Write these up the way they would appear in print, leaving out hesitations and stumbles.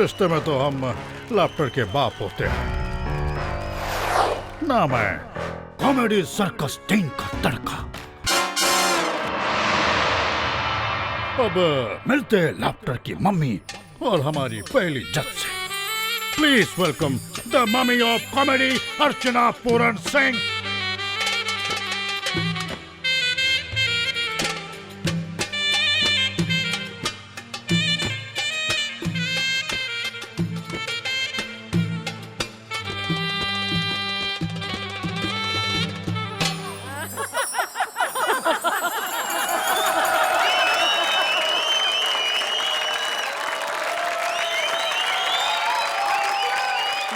रिश्ते में तो हम लाफ्टर के बाप होते हैं। नाम है कॉमेडी सर्कस 3 का तड़का। अब मिलते हैं लाफ्टर की मम्मी और हमारी पहली जज से। Please welcome the mummy of comedy, Archana Puran Singh.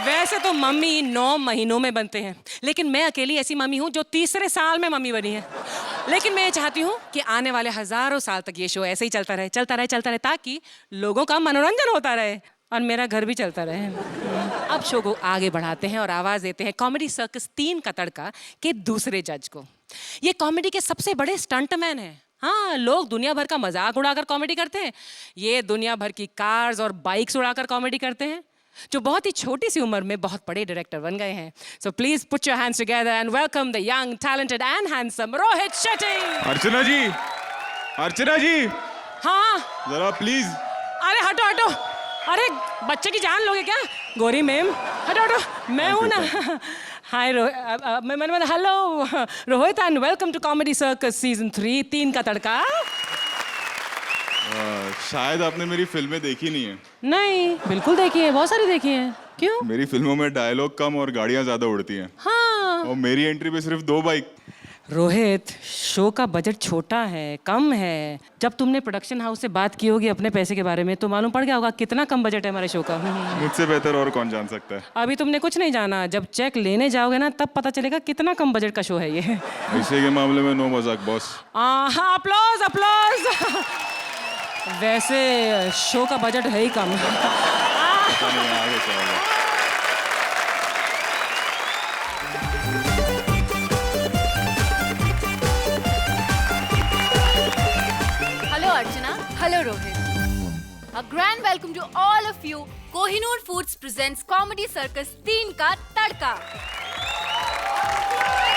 वैसे तो मम्मी 9 महीनों में बनते हैं, लेकिन मैं अकेली ऐसी मम्मी हूँ जो तीसरे साल में मम्मी बनी है। लेकिन मैं चाहती हूँ कि आने वाले हजारों साल तक ये शो ऐसे ही चलता रहे, ताकि लोगों का मनोरंजन होता रहे और मेरा घर भी चलता रहे। अब शो को आगे बढ़ाते हैं और आवाज देते हैं कॉमेडी सर्कस 3 का तड़का के दूसरे जज को। ये कॉमेडी के सबसे बड़े स्टंटमैन हैं। हाँ, लोग दुनिया भर का मजाक उड़ाकर कॉमेडी करते हैं, ये दुनिया भर की कार्स और बाइक्स उड़ाकर कॉमेडी करते हैं, जो बहुत ही छोटी सी उम्र में बहुत बड़े डायरेक्टर बन गए हैं। So please put your hands together and welcome the young, talented and handsome Rohit Shetty. Archana ji, हाँ जरा प्लीज। अरे हटो, अरे बच्चे की जान लोगे क्या? गौरी मैम हटो, मैं हूँ ना। Hi hello Rohit and welcome to comedy circus season 3 Ka तड़का। शायद आपने मेरी फिल्में देखी नहीं है। नहीं, बिल्कुल देखी है, बहुत सारी देखी है। क्यों? मेरी फिल्मों में डायलॉग कम और गाड़ियां ज्यादा उड़ती हैं। हाँ। और मेरी एंट्री पे सिर्फ 2 बाइक। रोहित, शो का बजट छोटा है, कम है। जब तुमने प्रोडक्शन हाउस से बात की होगी अपने पैसे के बारे में तो मालूम पड़ गया होगा कितना कम बजट है हमारे शो का। मुझसे बेहतर और कौन जान सकता है। अभी तुमने कुछ नहीं जाना, जब चेक लेने जाओगे ना तब पता चलेगा कितना कम बजट का शो है ये। पैसे के मामले में नो मजाक बॉस। हाँ, अप्लॉज। वैसे शो का बजट है ही कम। पता नहीं आगे क्या होगा। Hello Archana. Hello Rohit. A grand welcome to all of you. Kohinoor Foods presents Comedy Circus 3 Ka तड़का।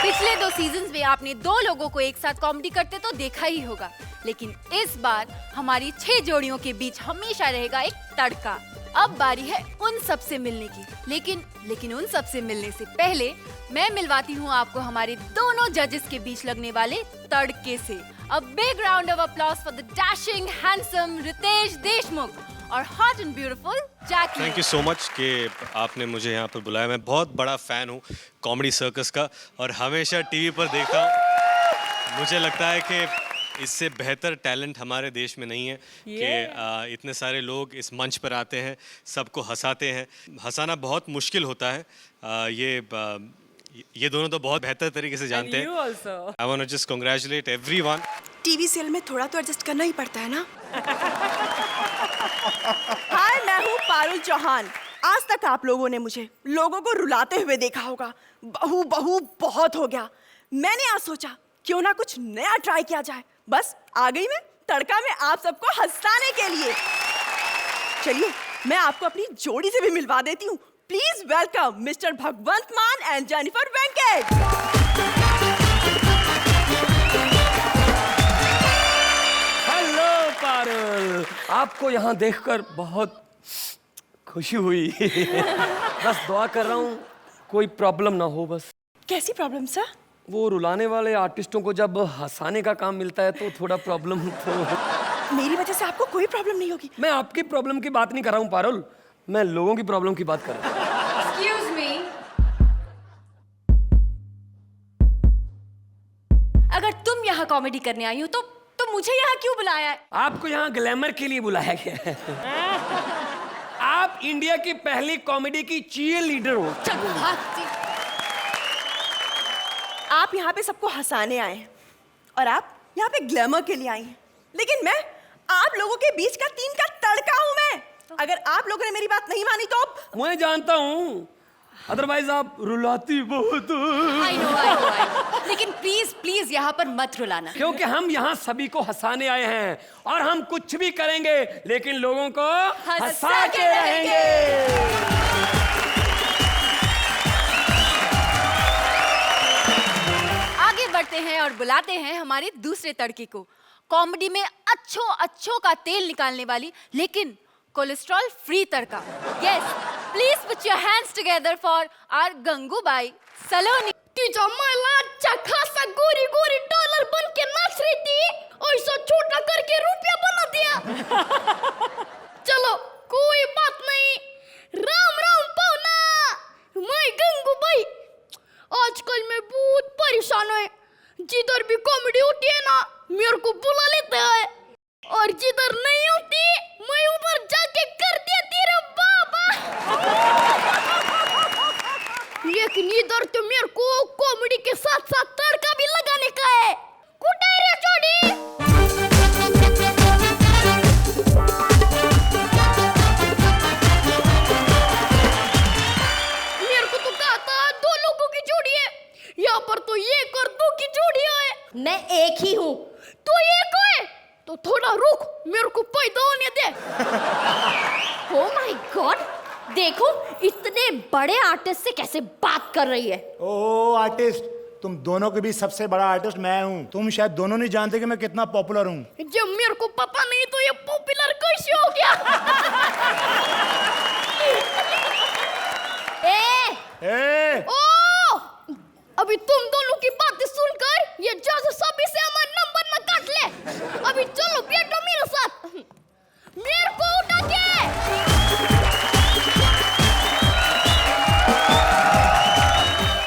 पिछले 2 सीजन्स में आपने 2 लोगों को एक साथ कॉमेडी करते तो देखा ही होगा, लेकिन इस बार हमारी 6 जोड़ियों के बीच हमेशा रहेगा एक तड़का। अब बारी है उन सब से मिलने की, लेकिन उन सब से मिलने से पहले मैं मिलवाती हूँ आपको हमारे दोनों जजेस के बीच लगने वाले तड़के से। A big round of applause for the dashing, handsome Ritesh Deshmukh और hot and beautiful Jackie. Thank you so much कि आपने मुझे यहाँ पर बुलाया। मैं बहुत बड़ा फ़ैन हूँ कॉमेडी सर्कस का और हमेशा टीवी पर देखता हूँ। मुझे लगता है कि इससे बेहतर टैलेंट हमारे देश में नहीं है कि इतने सारे लोग इस मंच पर आते हैं, सबको हंसाते हैं। हंसाना बहुत मुश्किल होता है। ये दोनों तो बहुत बेहतर तरीके से जानते हैं। I want to just congratulate everyone. TV serial में थोड़ा तो एडजस्ट करना ही पड़ता है ना। हाय, मैं हूँ पारुल चौहान। आज तक आप लोगों ने मुझे लोगों को रुलाते हुए देखा होगा। बहू बहुत हो गया। मैंने आज सोचा क्यों ना कुछ नया ट्राई किया जाए। बस आ गई मैं तड़का में आप सबको हंसाने के लिए। चलिए मैं आपको अपनी जोड़ी से भी मिलवा देती हूँ। Please welcome mister Bhagwant Maan and Jennifer Venkat. Hello Parul, आपको यहाँ देखकर बहुत खुशी हुई। बस दुआ कर रहा हूँ कोई प्रॉब्लम ना हो बस। कैसी प्रॉब्लम सर? वो रुलाने वाले आर्टिस्टों को जब हंसाने का काम मिलता है तो थोड़ा प्रॉब्लम तो। मेरी वजह से आपको कोई प्रॉब्लम नहीं होगी। मैं आपकी प्रॉब्लम की बात नहीं कर रहा हूँ पारुल, मैं लोगों की प्रॉब्लम की बात कर रहा हूँ। Excuse me. अगर तुम यहाँ कॉमेडी करने आई हो तो मुझे यहाँ क्यों बुलाया है? आपको यहाँ ग्लैमर के लिए बुलाया गया है। आप इंडिया की पहली कॉमेडी की चीयर लीडर हो। चल भागती। आप यहाँ पे सबको हंसाने आए हैं और आप यहाँ पे ग्लैमर के लिए आई हैं, लेकिन मैं आप लोगों के बीच का 3 का तड़का हूँ मैं। अगर आप लोगों ने मेरी बात नहीं मानी तो मैं जानता हूँ अदरवाइज आप रुलाती बहुत हो। I know. लेकिन प्लीज प्लीज यहाँ पर मत रुलाना। क्योंकि हम यहाँ सभी को हंसाने आए हैं और हम कुछ भी करेंगे लेकिन लोगों को हंसा के रहेंगे। आगे बढ़ते हैं और बुलाते हैं हमारे दूसरे तड़के को, कॉमेडी में अच्छों का तेल निकालने वाली लेकिन कोलेस्ट्रॉल फ्री तड़का। Yes, please put your hands together for our Gangubai Saloni. तुझा माला अच्छा खासा गोरी गोरी डॉलर बन के नाच रही थी, ऐसा छोटा करके रुपया बना दिया। चलो कोई बात नहीं, राम राम पाहुना। मैं गंगूबाई, आजकल मैं बहुत परेशान है। जिधर भी कॉमेडी होती है ना, मेरे को बुला लेते हैं, और जिधर नहीं होती मैं उधर जाके कर दिया तेरे बाबा। लेकिन इधर तो मेरे को कॉमेडी के साथ साथ तड़का भी लगाने का है। कुठे रे जोड़ी? मेरे को तो कहा था 2 लोगों की जोड़ी है, यहाँ पर तो 1 और 2 की जोड़ी है। मैं एक ही हूँ। तो 1 है तो थोड़ा रुक, मेरे को पैदा होने दे। ओह माय गॉड, देखो इतने बड़े आर्टिस्ट से कैसे बात कर रही है। ओ आर्टिस्ट, तुम दोनों के बीच सबसे बड़ा आर्टिस्ट मैं हूँ। तुम शायद दोनों नहीं जानते कि मैं कितना पॉपुलर हूँ। जब मेरे को पता नहीं तो ये पॉपुलर कैसे हो गया? ए! ओ, अभी तुम दोनों की बातें सुनकर ये जज सभी से हमारा नंबर न काट ले। अभी चलो बैठो मेरे साथ, मेरे को उठा के।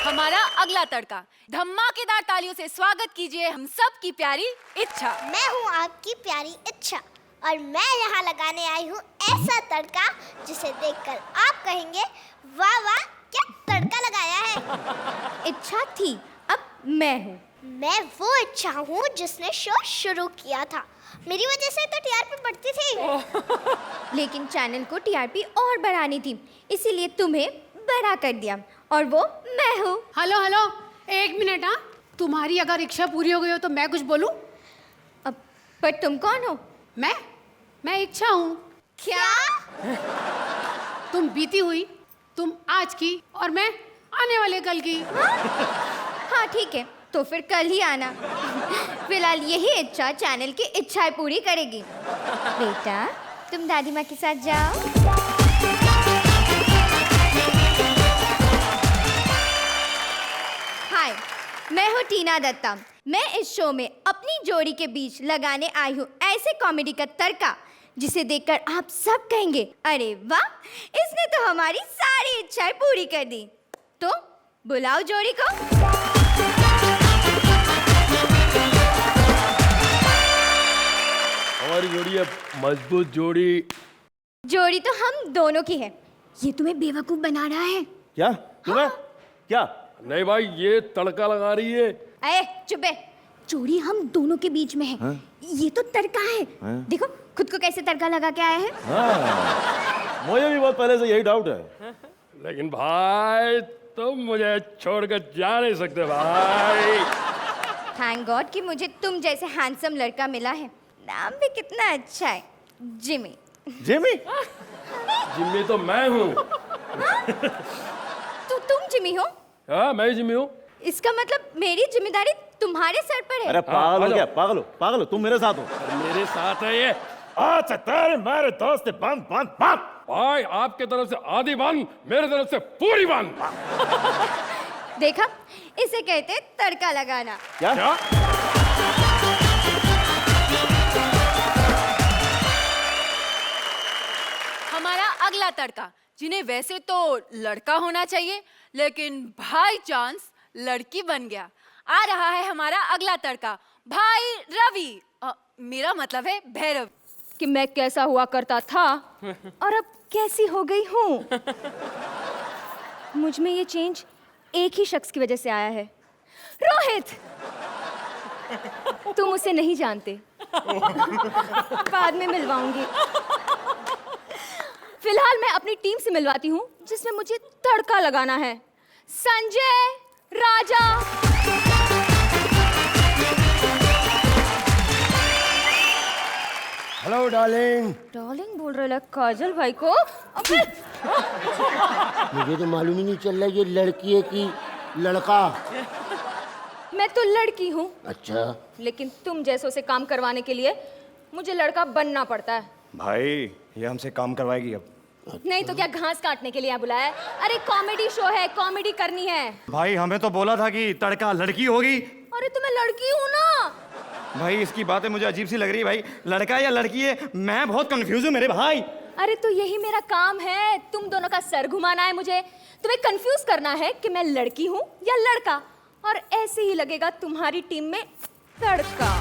हमारा अगला तड़का, धमाकेदार तालियों से स्वागत कीजिए हम सब की प्यारी इच्छा। मैं हूँ आपकी प्यारी इच्छा और मैं यहाँ लगाने आई हूँ ऐसा तड़का जिसे देखकर आप कहेंगे वाह वाह क्या तड़का लगाया है। इच्छा थी, अब मैं हूँ। मैं वो इच्छा हूँ जिसने शो शुरू किया था। मेरी वजह से तो टीआरपी बढ़ती थी। लेकिन चैनल को टीआरपी और बढ़ानी थी, इसीलिए तुम्हें बड़ा कर दिया, और वो मैं हूँ। Hello hello, 1 minute. हाँ, तुम्हारी अगर इच्छा पूरी हो गई हो तो मैं कुछ बोलूं? अब पर तुम कौन हो? मैं इच्छा हूँ। क्या? तुम बीती हुई, तुम आज की, और मैं आने वाले कल की। हाँ ठीक है, तो फिर कल ही आना। फिलहाल यही इच्छा चैनल की इच्छाएं पूरी करेगी। बेटा तुम दादी माँ के साथ जाओ। हाय, मैं हूँ टीना दत्ता। मैं इस शो में अपनी जोड़ी के बीच लगाने आई हूँ ऐसे कॉमेडी का तड़का जिसे देखकर आप सब कहेंगे अरे वाह, इसने तो हमारी सारी इच्छाएं पूरी कर दी। तो बुलाओ जोड़ी को। हमारी जोड़ी है मजबूत जोड़ी। जोड़ी तो हम दोनों की है। ये तुम्हें बेवकूफ बना रहा है। क्या तुम्हें? क्या? नहीं भाई, ये तड़का लगा रही है। अरे चुप है, जोड़ी हम दोनों के बीच में है। ये तो तड़का है। देखो खुद को कैसे तड़का लगा के आया है। मुझे भी बहुत पहले से यही डाउट है। लेकिन भाई तुम मुझे छोड़कर जा नहीं सकते भाई। थैंक गॉड कि मुझे तुम जैसे हैंडसम लड़का मिला है। नाम भी कितना अच्छा है, जिमी। जिमी? जिम्मी तो मैं हूँ। तो तुम जिमी हो? हाँ, मैं ही जिम्मी हूँ। इसका मतलब मेरी जिम्मेदारी तुम्हारे सर पर है। अरे पागल हो क्या? पागल हो, तुम मेरे साथ हो। मेरे साथ है ये। अच्छा तेरे मेरे दोस्त बंद बंद बंद। भाई आपके तरफ से आधी बंद, मेरे तरफ से पूरी बंद। देखा, इसे कहते तड़का लगाना। क्या? हमारा अगला तड़का, जिन्हें वैसे तो लड़का होना चाहिए लेकिन बाय चांस लड़की बन गया। आ रहा है हमारा अगला तड़का, भाई रवि। मेरा मतलब है भैरव। कि मैं कैसा हुआ करता था और अब कैसी हो गई हूँ। मुझ में ये चेंज एक ही शख्स की वजह से आया है, रोहित। तुम उसे नहीं जानते, बाद में मिलवाऊंगी। फिलहाल मैं अपनी टीम से मिलवाती हूँ जिसमें मुझे तड़का लगाना है। संजय, राजा। Hello darling. डार्लिंग बोल रहे काजल भाई को। अबे मुझे तो मालूम ही नहीं चल रहा ये लड़की है कि लड़का। मैं तो लड़की हूँ। अच्छा। लेकिन तुम जैसों से काम करवाने के लिए मुझे लड़का बनना पड़ता है। भाई ये हमसे काम करवाएगी अब? नहीं तो क्या घास काटने के लिए बुलाया है? अरे कॉमेडी शो है, कॉमेडी करनी है। भाई हमें तो बोला था कि तड़का लड़की होगी। अरे तो मैं लड़की हूँ ना। भाई इसकी बातें मुझे अजीब सी लग रही है भाई, लड़का या लड़की है, मैं बहुत कंफ्यूज हूँ मेरे भाई। अरे तो यही मेरा काम है, तुम दोनों का सर घुमाना है मुझे। तुम्हें कंफ्यूज करना है कि मैं लड़की हूँ या लड़का, और ऐसे ही लगेगा तुम्हारी टीम में तड़का।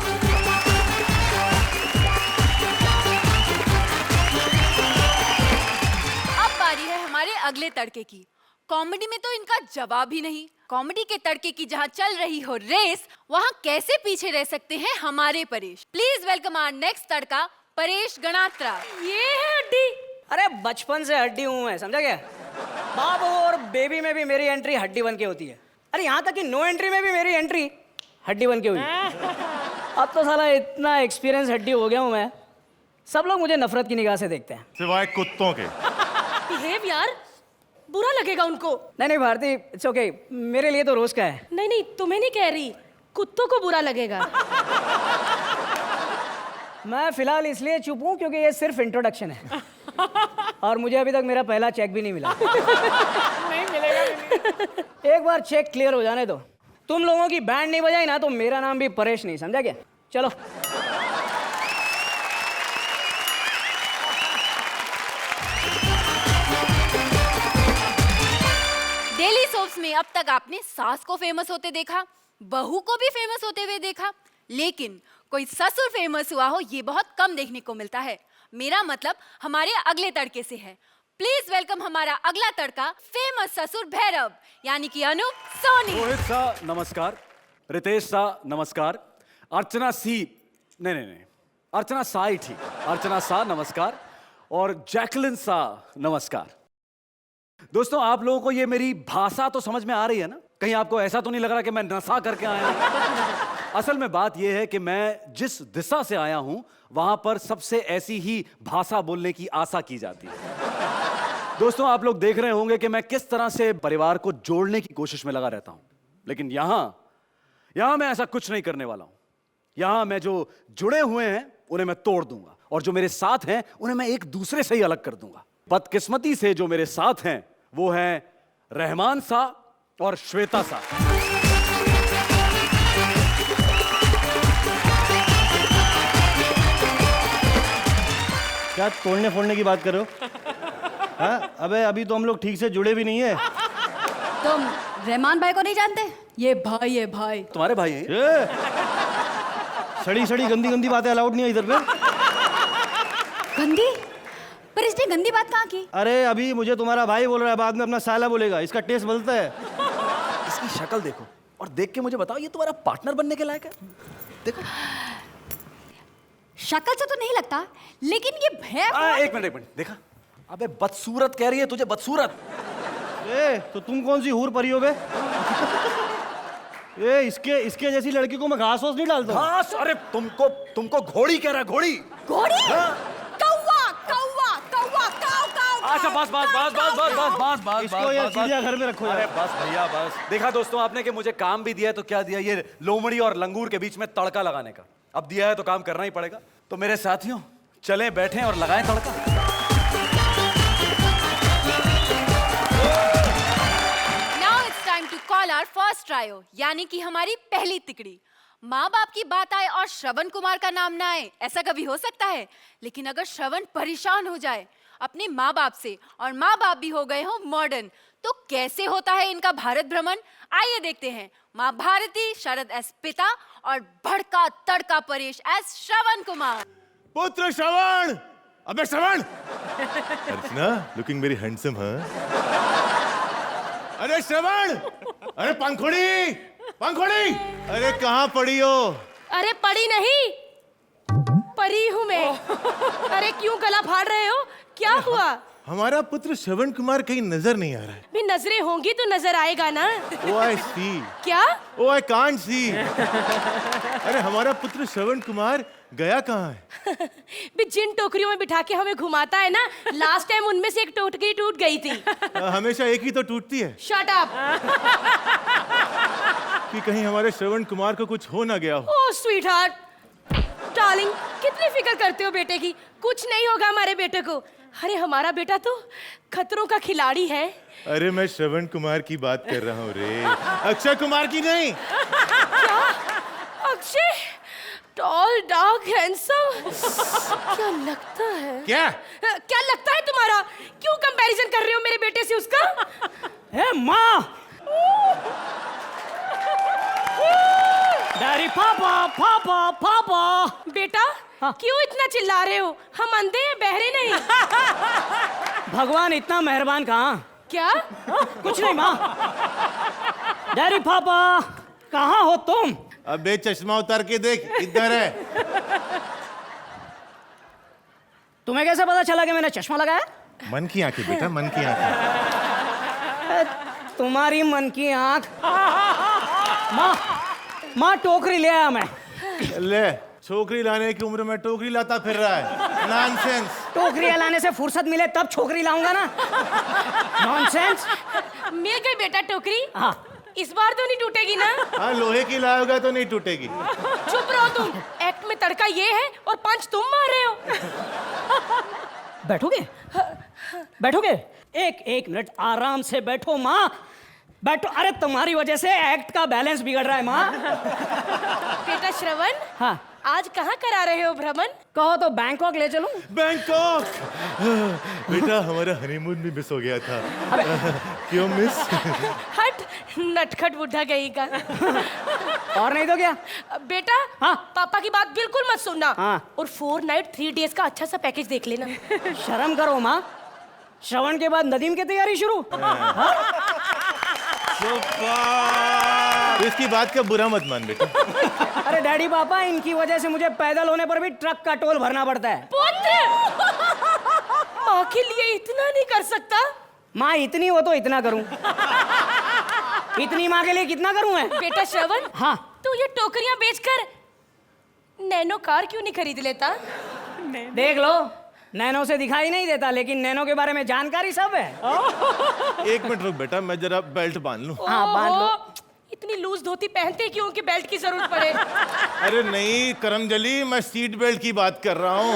अब बारी है हमारे अगले तड़के की। कॉमेडी में तो इनका जवाब ही नहीं। कॉमेडी के तड़के की जहाँ चल रही हो रेस, वहाँ कैसे पीछे रह सकते हैं हमारे Paresh. Please welcome our next तड़का, परेश गणात्रा। ये है हड्डी। अरे बचपन से हड्डी हूँ मैं, समझा क्या? बाबू और बेबी में भी मेरी एंट्री हड्डी बन के होती है। अरे यहाँ तक कि नो एंट्री में भी मेरी एंट्री हड्डी बन के हुई। अब तो साला इतना एक्सपीरियंस हड्डी हो गया हूँ मैं, सब लोग मुझे नफरत की निगाह से देखते हैं, सिवाय कुत्तों के। बिहेव यार, बुरा लगेगा उनको। नहीं भारती, इट्स ओके, मेरे लिए तो रोज का है। नहीं तुम्हें नहीं कह रही, कुत्तों को बुरा लगेगा। मैं फिलहाल इसलिए चुप हूँ क्योंकि ये सिर्फ इंट्रोडक्शन है और मुझे अभी तक मेरा पहला चेक भी नहीं मिला। नहीं मिलेगा। एक बार चेक क्लियर हो जाने दो। तुम लोगों की बैंड नहीं बजाई ना तो मेरा नाम भी परेश नहीं, समझा क्या? चलो। डेली सोप्स में अब तक आपने सास को फेमस होते देखा, बहू को भी फेमस होते हुए देखा, लेकिन कोई ससुर फेमस हुआ हो ये बहुत कम देखने को मिलता है। मेरा मतलब हमारे अगले तड़के से है। प्लीज वेलकम हमारा अगला तड़का, फेमस ससुर भैरव, यानी कि अनूप सोनी। रोहित सा नमस्कार, रितेश सा नमस्कार, अर्चना सी नहीं, अर्चना सा ही ठीक, अर्चना सा नमस्कार, और जैकलिन सा नमस्कार। दोस्तों आप लोगों को ये मेरी भाषा तो समझ में आ रही है ना? कहीं आपको ऐसा तो नहीं लग रहा कि मैं नशा करके आया हूं? असल में बात यह है कि मैं जिस दिशा से आया हूं वहां पर सबसे ऐसी ही भाषा बोलने की आशा की जाती है। दोस्तों आप लोग देख रहे होंगे कि मैं किस तरह से परिवार को जोड़ने की कोशिश में लगा रहता हूं, लेकिन यहां मैं ऐसा कुछ नहीं करने वाला हूं। यहां मैं जो जुड़े हुए हैं उन्हें मैं तोड़ दूंगा, और जो मेरे साथ हैं उन्हें मैं एक दूसरे से ही अलग कर दूंगा। बदकिस्मती से जो मेरे साथ हैं वो हैं रहमान सा और श्वेता सा। क्या तोड़ने फोड़ने की बात कर रहे हो? हाँ? अबे अभी तो हम लोग ठीक से जुड़े भी नहीं है। तुम रहमान भाई को नहीं जानते? ये भाई है भाई। तुम्हारे भाई हैं? सड़ी सड़ी गंदी गंदी बातें अलाउड नहीं है इधर पे। गंदी? पर इसने गंदी बात कहाँ की? अरे अभी मुझे तुम्हारा भाई बोल रहा है, बाद में अपना साला बोलेगा, इसका टेस्ट बदलता है। इसकी शक्ल देखो और देख के मुझे बताओ ये तुम्हारा पार्टनर बनने के लायक है? देखो शक्ल से तो नहीं लगता, लेकिन ये एक मिनट देखा? अबे बदसूरत कह रही है तुझे, बदसूरत। तो तुम कौन सी हूर परी हो बे? इसके जैसी लड़की को मैं घास नहीं डालता। घास? अरे तुमको घोड़ी कह रहा है, घोड़ी। घोड़ी? कौवा कौवा कौवा काऊ काऊ। अच्छा बस इसको ये चिड़ियाघर में रखो। अरे बस भैया बस। देखा दोस्तों आपने कि मुझे काम भी दिया है तो क्या दिया, ये लोमड़ी और लंगूर के बीच में तड़का लगाने का। अब दिया है तो काम करना ही पड़ेगा। तो मेरे साथियों चलें बैठें और लगाएं तड़का। Now it's time to call our first trio, यानी कि हमारी पहली तिकड़ी। माँ बाप की बात आए और श्रवण कुमार का नाम ना आए, ऐसा कभी हो सकता है? लेकिन अगर श्रवण परेशान हो जाए अपने माँ बाप से और माँ बाप भी हो गए हो मॉडर्न, तो कैसे होता है इनका भारत भ्रमण? आइए देखते हैं। माँ भारती, शरद एस पिता और भड़का तड़का परेश एस श्रवण कुमार। पुत्र श्रवण! अबे श्रवण! अर्चना, लुकिंग वेरी हैंडसम, हाँ? अरे श्रवण! अरे पंखुड़ी! पंखुड़ी! अरे कहाँ पड़ी हो? अरे पड़ी नहीं, परी हूँ मैं। अरे क्यों गला फाड़ रहे हो? क्या हुआ? हमारा पुत्र श्रवण कुमार कहीं नजर नहीं आ रहा है। भी नजरें होंगी तो नजर आएगा ना। ओ आई सी। क्या? ओ आई कांट सी। अरे हमारा पुत्र श्रवण कुमार गया कहाँ है? भी जिन टोकरियों में बिठा के हमें घुमाता है ना, लास्ट टाइम उनमें से एक टोकरी टूट गई थी। हमेशा एक ही तो टूटती है। Shut up. कि कहीं हमारे श्रवण कुमार को कुछ हो ना गया हो। ओह स्वीट हार्ट, डार्लिंग, कितनी फिक्र करते हो बेटे की। कुछ नहीं होगा हमारे बेटे को। अरे हमारा बेटा तो खतरों का खिलाड़ी है। अरे मैं श्रवण कुमार की बात कर रहा हूँ रे, अक्षय कुमार की नहीं। क्या? अक्षय? Tall, dark, handsome. क्या लगता है? क्या लगता है तुम्हारा? क्यों कंपैरिजन कर रहे हो मेरे बेटे से उसका? ए माँ! डैडी, पापा पापा पापा। बेटा क्यों इतना चिल्ला रहे हो? हम अंधे हैं, बहरे नहीं। भगवान इतना मेहरबान कहाँ? क्या? कुछ नहीं माँ। डैडी पापा कहाँ हो तुम? अबे चश्मा उतार के देख, इधर है। तुम्हें कैसे पता चला कि मैंने चश्मा लगाया? मन की आंखें बेटा, मन की आंखें। तुम्हारी मन की आंख। माँ टोकरी ले आया मैं। ले, छोकरी लाने की उम्र में टोकरी लाता फिर रहा है। नॉनसेंस। टोकरी लाने से फुर्सत मिले तब छोकरी लाऊंगा ना। नॉनसेंस। मिल गई बेटा टोकरी। हाँ। इस बार तो नहीं टूटेगी ना? हाँ, लोहे की लाओगा तो नहीं टूटेगी। चुप रहो तुम। एक्ट में तड़का ये है और पंच तुम मार रहे हो। बैठोगे? बैठोगे? एक मिनट आराम से बैठो माँ, बैठो। अरे तुम्हारी वजह से एक्ट का बैलेंस बिगड़ रहा है माँ। बेटा श्रवण, हाँ आज कहाँ करा रहे हो भ्रमण? कहो तो बैंकॉक ले चलूं? बैंकॉक? बेटा हमारा हनीमून भी मिस हो गया था। क्यों मिस? हट, नटखट बुढ़ा गई का। और नहीं तो क्या? बेटा हाँ? पापा की बात बिल्कुल मत सुनना। हाँ। और 4 नाइट 3 डेज का अच्छा सा पैकेज देख लेना। शर्म करो माँ, श्रवण के बाद नदीम की तैयारी शुरू। तो इसकी बात का बुरा मत मान बेटा। अरे डैडी पापा, इनकी वजह से मुझे पैदल होने पर भी ट्रक का टोल भरना पड़ता है। पुत्र, माँ के लिए इतना नहीं कर सकता? माँ इतनी हो तो इतना करूं। इतनी माँ के लिए कितना करूं मैं? बेटा श्रवण, हाँ तू ये टोकरियां बेचकर नैनो कार क्यों नहीं खरीद लेता? देख लो, नैनो से दिखाई नहीं देता लेकिन नैनो के बारे में जानकारी सब है। एक मिनट रुक बेटा, मैं जरा बेल्ट बांध लूं। हाँ बांध लो। इतनी लूज धोती पहनते क्यों कि बेल्ट की जरूरत पड़े? अरे नहीं करमजली, मैं सीट बेल्ट की बात कर रहा हूँ।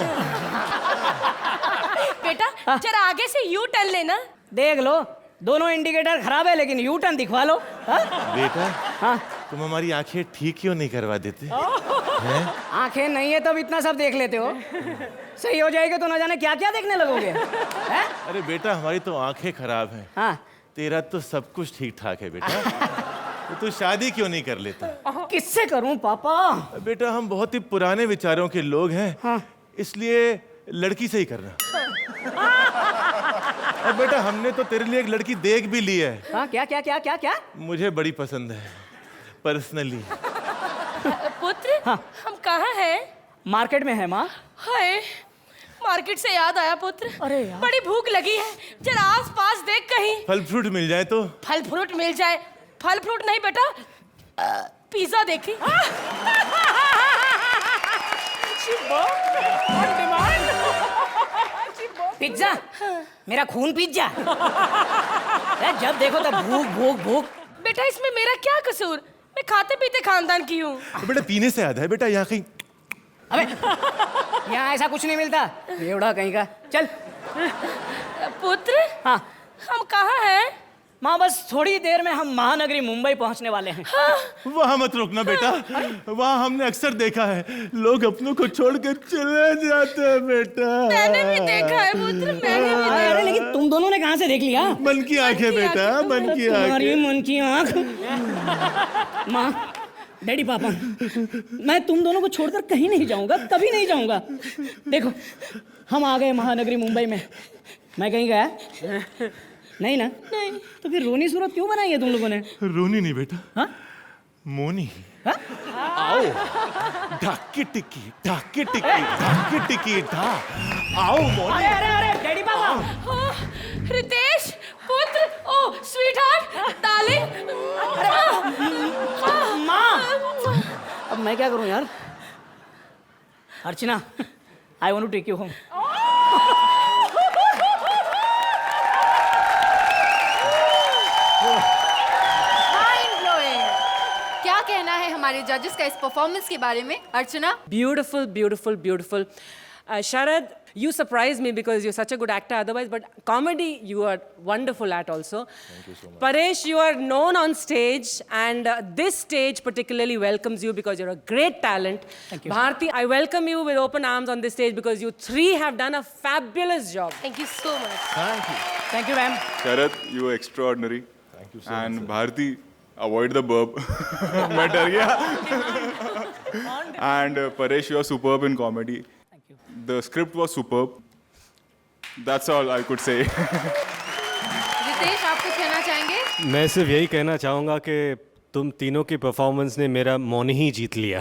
बेटा जरा आगे से यू टर्न लेना। देख लो, दोनों इंडिकेटर खराब है लेकिन यू टर्न दिखवा लो। बेटा हाँ? तुम हमारी आंखें ठीक क्यों नहीं करवा देते? आंखें नहीं है तब इतना सब देख लेते हो। सही हो जाएगा तो न जाने क्या क्या देखने लगोगे। है? अरे बेटा हमारी तो आंखें खराब हैं। हाँ। तेरा तो सब कुछ ठीक ठाक है बेटा। तो तू शादी क्यों नहीं कर लेता? किससे करूं पापा? बेटा हम बहुत ही पुराने विचारों के लोग हैं। हाँ। इसलिए लड़की से ही करना। और बेटा हमने तो तेरे लिए एक लड़की देख भी ली है। हाँ, क्या क्या क्या क्या क्या? मुझे बड़ी पसंद है पर्सनली। पुत्र, हाँ। हम कहाँ हैं? मार्केट में है माँ। हाय, मार्केट से याद आया पुत्र। अरे यार। बड़ी भूख लगी है, जरा आस पास देख कहीं फल फ्रूट मिल जाए तो। फल फ्रूट मिल जाए। फल फ्रूट नहीं बेटा, पिज्जा देखी। पिज्जा? मेरा खून पिज्जा। जब देखो तब भूख भूख भूख। बेटा इसमें मेरा क्या कसूर? मैं खाते पीते खानदान की हूँ। बेटा पीने से याद है बेटा, यहाँ कहीं। अबे यहाँ ऐसा कुछ नहीं मिलता, बेवड़ा कहीं का। चल। पुत्र, हाँ हम कहाँ हैं? माँ बस थोड़ी देर में हम महानगरी मुंबई पहुंचने वाले हैं। वहाँ मत रुकना बेटा, वहाँ हमने अक्सर देखा है लोग अपनों को छोड़कर चले जाते हैं बेटा। मैंने भी देखा है पुत्र, मैंने भी अरे लेकिन तुम दोनों ने कहाँ से देख लिया? मन की आंखें बेटा, मन की तुम्हारी आंखें। मन की आंख। माँ, डैडी पापा, मैं तुम दोनों को छोड़कर कहीं नहीं जाऊंगा, कभी नहीं जाऊंगा। देखो हम आ गए महानगरी मुंबई में। मैं कहीं गया नहीं ना? नहीं। तो फिर रोनी सूरत क्यों बनाई है तुम लोगों ने? रोनी नहीं बेटा, हाँ? मोनी। हाँ? आओ ढाकी टिकी ढाकी टिकी ढाकी टिकी ढा। आओ मोनी। अरे अरे अरे डैडी पापा, रितेश पुत्र ओ स्वीट हार्ट डार्लिंग माँ अब मैं क्या करूं यार? Archana I want to take you home. क्या कहना है हमारे जजेस का इस परफॉर्मेंस के बारे में, अर्चना? Beautiful, beautiful, beautiful. Sharad, you surprised me because you're such a good actor otherwise, but comedy you are wonderful at also. Thank you so much. Paresh, you are known on stage, and this stage particularly welcomes you because you're a great talent. Thank you. Bharti, I welcome you with open arms on this stage because you three have done a fabulous job. Thank you so much. Thank you. Thank you ma'am. Sharad, you were extraordinary. Thank you so much. And Bharti, avoid the burp. मैं डर गया. And Paresh, you are superb in comedy. The script was superb. That's all I could say. Ritesh, आप कुछ कहना चाहेंगे? मैं सिर्फ यही कहना चाहूँगा कि तुम तीनों की परफॉर्मेंस ने मेरा मौन ही जीत लिया।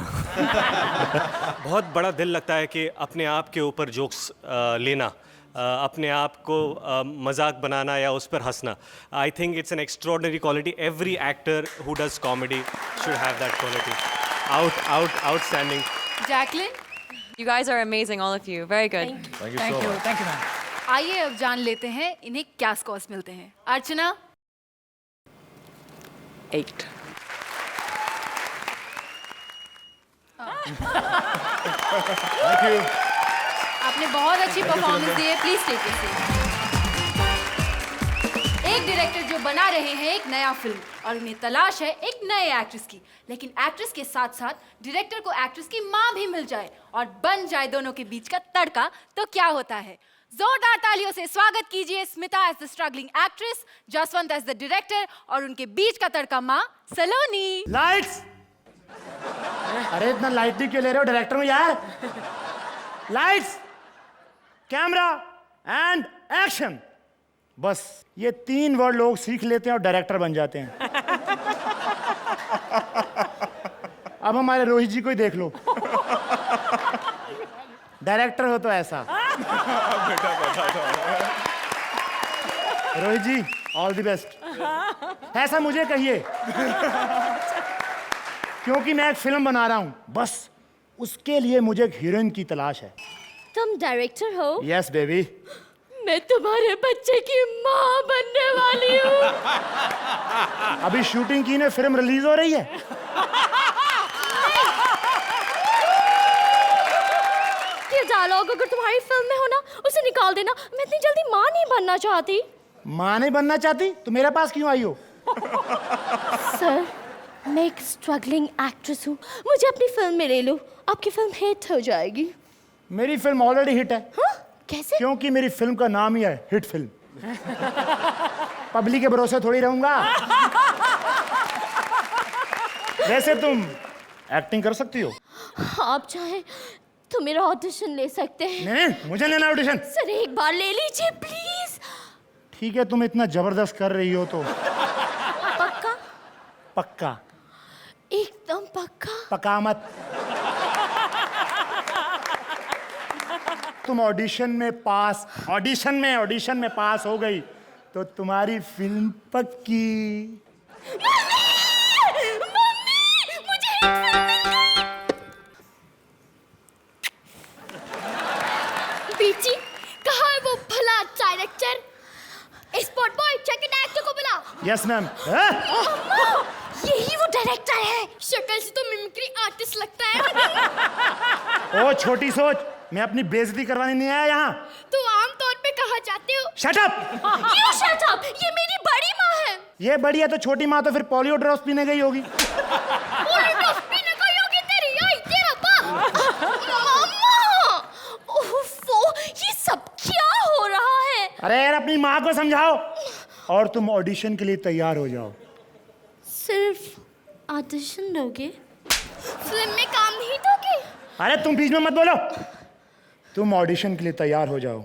बहुत बड़ा दिल लगता है कि अपने आप के ऊपर जोक्स लेना, अपने आप को मजाक बनाना या उस पर हंसना। I think it's an extraordinary quality. Every actor who does comedy should have that quality. Outstanding. Jacqueline? You guys are amazing, all of you. Very good. Thank you so much. Thank you ma'am. आइए अब जान लेते हैं इन्हें क्या scores मिलते हैं। अर्चना? 8. Thank you. आपने बहुत अच्छी परफॉर्मेंस दी है, प्लीज टेक इट सीट। एक डायरेक्टर जो बना रहे हैं एक नया फिल्म और उन्हें तलाश है एक नए एक्ट्रेस की, लेकिन एक्ट्रेस के साथ साथ डायरेक्टर को एक्ट्रेस की मां भी मिल जाए और बन जाए दोनों के बीच का तड़का, तो क्या होता है? जोरदार तालियों से स्वागत कीजिए Smita as the struggling actress, Jaswant as the director और उनके बीच का तड़का मां सलोनी। लाइट्स! अरे इतना लाइट नहीं क्यों ले रहे हो डायरेक्टर में यार? Lights, camera and action. बस ये 3 वर्ड लोग सीख लेते हैं और डायरेक्टर बन जाते हैं। अब हमारे रोहित जी को ही देख लो, डायरेक्टर हो तो ऐसा। रोहित जी, ऑल द बेस्ट। ऐसा मुझे कहिए, क्योंकि मैं एक फिल्म बना रहा हूं, बस उसके लिए मुझे एक हीरोइन की तलाश है। तुम डायरेक्टर हो? Yes baby. मैं तुम्हारे बच्चे की माँ बनने वाली हूँ। अभी शूटिंग की ने, फिल्म रिलीज हो रही है। ये डायलॉग अगर तुम्हारी फिल्म में हो ना, उसे निकाल देना। मैं इतनी जल्दी माँ नहीं बनना चाहती। माँ नहीं बनना चाहती तो मेरे पास क्यों आई हो? सर, मैं एक स्ट्रगलिंग एक्ट्रेस हूँ, मुझे अपनी फिल्म में ले लो, आपकी फिल्म हिट हो जाएगी। मेरी फिल्म ऑलरेडी हिट है। हाँ? कैसे? क्योंकि मेरी फिल्म का नाम ही है हिट फिल्म। पब्लिक के भरोसे थोड़ी रहूंगा। वैसे तुम एक्टिंग कर सकती हो? आप चाहे तो मेरा ऑडिशन ले सकते हैं। नहीं, मुझे लेना ऑडिशन। सर एक बार ले लीजिए प्लीज। ठीक है, तुम इतना जबरदस्त कर रही हो तो। पक्का? पक्का। एकदम पक्का। पक्का मत। तुम ऑडिशन में पास हो गई तो तुम्हारी फिल्म पक्की। बीची, कहाँ है वो भला director? Spot boy, check it actor को बुला। Yes ma'am. यही वो डायरेक्टर है। शक्ल से तो मिमिक्री आर्टिस्ट लगता है। ओ छोटी सोच, मैं अपनी बेइज्जती करवाने नहीं आया यहाँ। तो आमतौर पे कहाँ जाते हो? Shut up! You shut up! ये मेरी बड़ी माँ है। ये बड़ी है तो छोटी माँ तो फिर पोलियो ड्रॉप्स पीने गई होगी। पोलियो ड्रॉप्स पीने गई होगी तेरी आई तेरा बाप। मामा! ओफो, ये सब क्या हो रहा है? अरे यार अपनी माँ को समझाओ और तुम ऑडिशन के लिए तैयार हो जाओ। सिर्फ ऑडिशन दोगे? फिल्म में काम नहीं दोगे? अरे तुम बीच में मत बोलो। तुम ऑडिशन के लिए तैयार हो जाओ।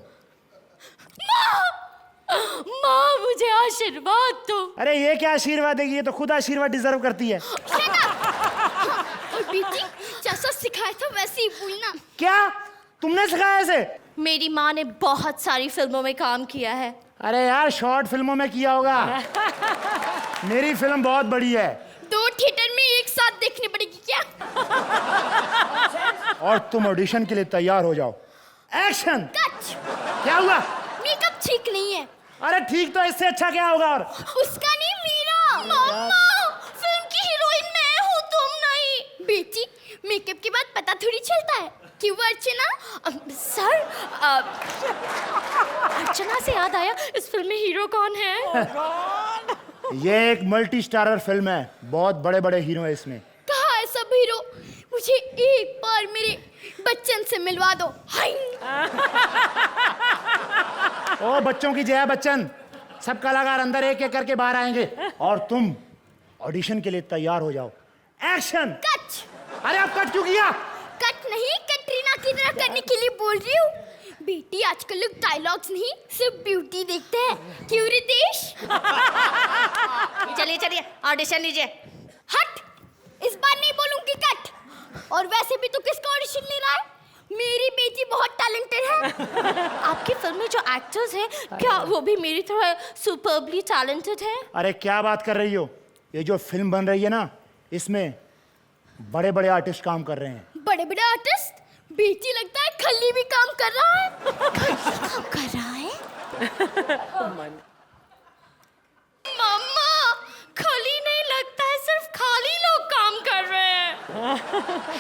माँ मुझे आशीर्वाद दो। अरे ये क्या आशीर्वाद देगी, ये तो खुद आशीर्वाद डिजर्व करती है। और बेटी, जैसा सिखाया था वैसे ही बोलना। क्या तुमने सिखाया ऐसे? मेरी माँ ने बहुत सारी फिल्मों में काम किया है। अरे यार शॉर्ट फिल्मों में किया होगा। मेरी फिल्म बहुत बड़ी है। 2 थिएटर में एक साथ देखनी पड़ेगी क्या? और तुम ऑडिशन के लिए तैयार हो जाओ। एक्शन। कट। क्या हुआ? मेकअप ठीक नहीं है। अरे ठीक तो इससे अच्छा क्या होगा? और उसका नहीं, मेरा। मम्मा, फिल्म की हीरोइन मैं हूँ, तुम नहीं। बेटी, मेकअप के बाद पता थोड़ी चलता है। क्यों अर्चना? सर, अर्चना से याद आया, इस फिल्म में हीरो कौन है? ये एक मल्टी स्टारर फिल्म है, बहुत बड़े बड़े हीरो हैं इसमें। कहाँ है सब हीरो? मुझे एक बार मेरे बच्चन से मिलवा दो। हाय। ओ बच्चों की जया बच्चन, सब कलाकार अंदर एक एक करके बाहर आएंगे और तुम ऑडिशन के लिए तैयार हो जाओ। एक्शन। कट। अरे आप कट क्यों किया? कट नहीं, कटरीना की तरह करने के लिए बोल रही हूँ। बेटी, आजकल लोग डायलॉग्स नहीं सिर्फ ब्यूटी देखते हैं। क्यों रितेश? चलिए चलिए ऑडिशन लीजिए। हट, इस बार नहीं बोलूंगी कट। और वैसे भी तो किसका ऑडिशन ले रहा है? मेरी बेटी बहुत टैलेंटेड है। आपकी फिल्म में जो एक्टर्स हैं, क्या वो भी मेरी तरह सुपरबली टैलेंटेड है? अरे क्या बात कर रही हो? ये जो फिल्म बन रही है ना, इसमें बड़े बड़े आर्टिस्ट काम कर रहे हैं। बड़े बड़े आर्टिस्ट? बेटी, लगता है खल्ली भी काम कर रहा है। काम कर रहा है? मम्मा, खली नहीं, लगता है सिर्फ खाली लोग काम कर रहे हैं।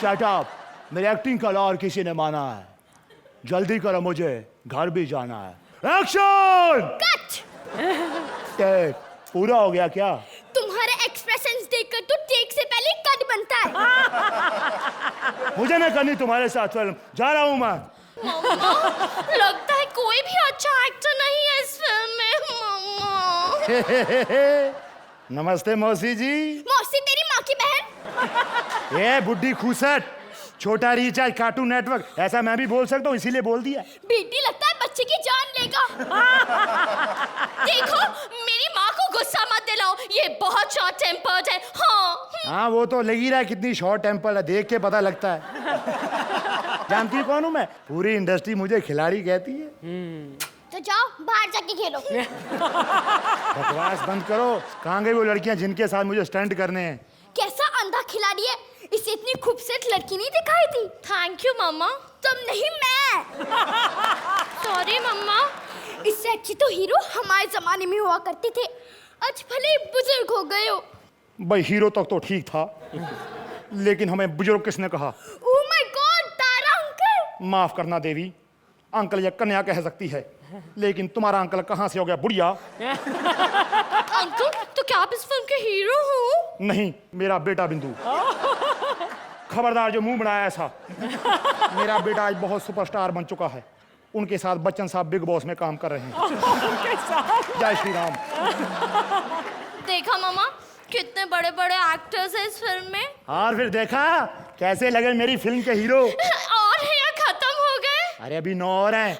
शट अप, मेरी एक्टिंग का और किसी ने माना है। जल्दी करो, मुझे घर भी जाना है। एक्शन। कट। टेक पूरा हो गया क्या? तुम्हारे एक्सप्रेशंस देखकर तो टेक से पहले कट बनता है। मुझे नहीं करनी तुम्हारे साथ फिल्म, जा रहा हूँ मैं। मम्मा, लगता है कोई भी अच्छा एक्टर नहीं है इस फिल्म में। मम्मा। नमस्ते मौसी जी। मौसी तेरी माँ की बहन? ये बुड्ढी खूसट, छोटा रिचार्ज कार्टून नेटवर्क, ऐसा मैं भी बोल सकता हूँ, इसीलिए बोल दिया। बेटी, लगता है बच्चे की जान लेगा। देखो, मेरी माँ को गुस्सा मत दिलाओ, ये बहुत शॉर्ट टेम्पर्ड है। हाँ वो तो लग ही रहा है कितनी शॉर्ट टेम्पर है, देख के पता लगता है। जानती कौन हूँ मैं? पूरी इंडस्ट्री मुझे खिलाड़ी कहती है। तो जाओ बाहर जाके खेलो। बकवास बंद करो। कहाँ गई वो लड़कियाँ जिनके साथ मुझे स्टंट करने हैं? कैसा अंधा खिलाड़ी है, इसे इतनी खूबसूरत लड़की नहीं दिखाई थी। थैंक यू मम्मा। तुम नहीं, मैं। सॉरी मम्मा। इससे अच्छी तो हीरो हमारे जमाने में हुआ करते थे, आज भले बुजुर्ग हो गए हो। भाई हीरो तक तो ठीक था, लेकिन हमें बुजुर्ग किसने कहा? Oh my God, Tara uncle. माफ करना देवी, अंकल या कन्या कह सकती है, लेकिन तुम्हारा अंकल कहाँ से हो गया बुढ़िया? अंकल, तो क्या आप इस फिल्म के हीरो हो? नहीं, मेरा बेटा बिंदु। खबरदार जो मुंह बनाया ऐसा। मेरा बेटा आज बहुत सुपरस्टार बन चुका है, उनके साथ बच्चन साहब बिग बॉस में काम कर रहे हैं। जय श्री राम। देखा मामा, कितने बड़े बड़े एक्टर्स हैं इस फिल्म में। और फिर देखा कैसे लगे मेरी फिल्म के हीरो? और है या खत्म हो गए? अरे अभी 9 और हैं।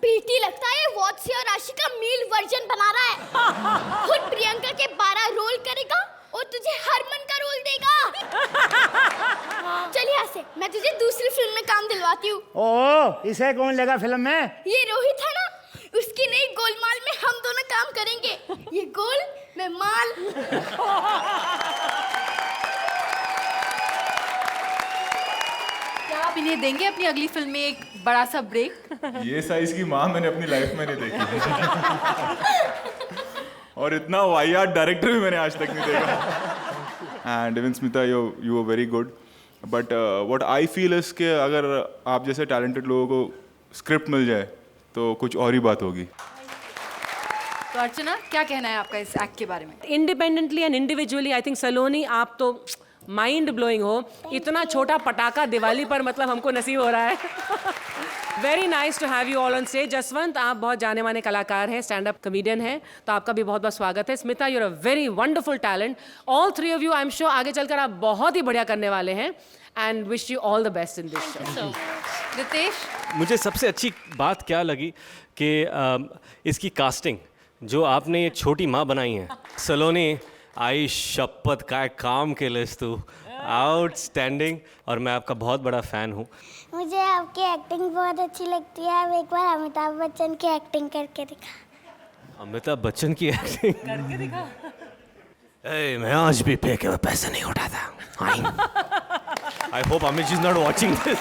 बेटी, लगता है वॉट्सी और राशि का मील वर्जन बना रहा है। खुद प्रियंका के 12 रोल करेगा और तुझे हरमन का रोल देगा। चल यहाँ से, मैं तुझे दूसरी फिल्म में काम दिलवाती हूँ। ओह, इसे कौन लगा फिल्म में? ये रोहित है ना, उसकी नई गोलमाल में हम दोनों काम करेंगे। ये गोल, मैं माल। क्या आप इन्हें देंगे अपनी अगली फिल्म में एक बड़ा सा ब्रेक? ये साइज की माँ मैंने अपनी लाइफ में नहीं देखी। और इतना वाहियात डायरेक्टर भी मैंने आज तक नहीं देखा। And even Smita, you are very good, but what I feel is कि अगर आप जैसे टैलेंटेड लोगों को स्क्रिप्ट मिल जाए तो कुछ और ही बात होगी। तो अर्चना, क्या कहना है आपका इस एक्ट के बारे में? Independently and individually I think Saloni, आप तो माइंड ब्लोइंग हो। इतना छोटा पटाखा दिवाली पर मतलब हमको नसीब हो रहा है। Very nice to have you all on stage. Jaswant, आप बहुत जाने माने कलाकार हैं, स्टैंड अप कॉमेडियन हैं, तो आपका भी बहुत बहुत स्वागत है। Smita, you are a very wonderful talent. All three of you, I am sure आगे चलकर आप बहुत ही बढ़िया करने वाले हैं, and wish you all the best in this show. Ritesh, मुझे सबसे अच्छी बात क्या लगी कि इसकी कास्टिंग जो आपने ये छोटी माँ बनाई है। सलोनी, आई शपथ, काय काम केलंस तू। आउटस्टैंडिंग, और मैं आपका बहुत बड़ा फैन हूँ। मुझे आपकी एक्टिंग बहुत अच्छी लगती है। अब एक बार अमिताभ बच्चन की एक्टिंग करके दिखा। अमिताभ बच्चन की एक्टिंग करके दिखा। मैं आज भी पे के पैसे नहीं उठाता। I hope Amit ji is not watching this.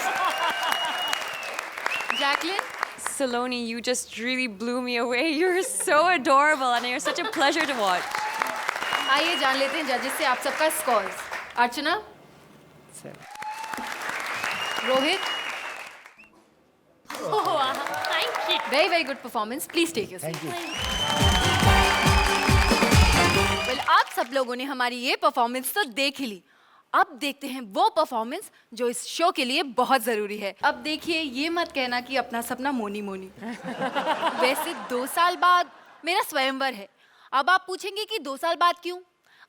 Jacqueline, Saloni, you just really blew me away. You're so adorable and you're such a pleasure to watch. आइए जान लेते हैं जजेस से आप सबका scores. Archana, Rohit, thank you. Very very good performance. Please take your seat. Well, आप सब लोगों ने हमारी ये परफॉर्मेंस तो देख ही ली। अब देखते हैं वो परफॉर्मेंस जो इस शो के लिए बहुत जरूरी है। अब देखिए, ये मत कहना कि अपना सपना मोनी मोनी। वैसे 2 साल बाद मेरा स्वयंवर है। अब आप पूछेंगे कि 2 साल बाद क्यों?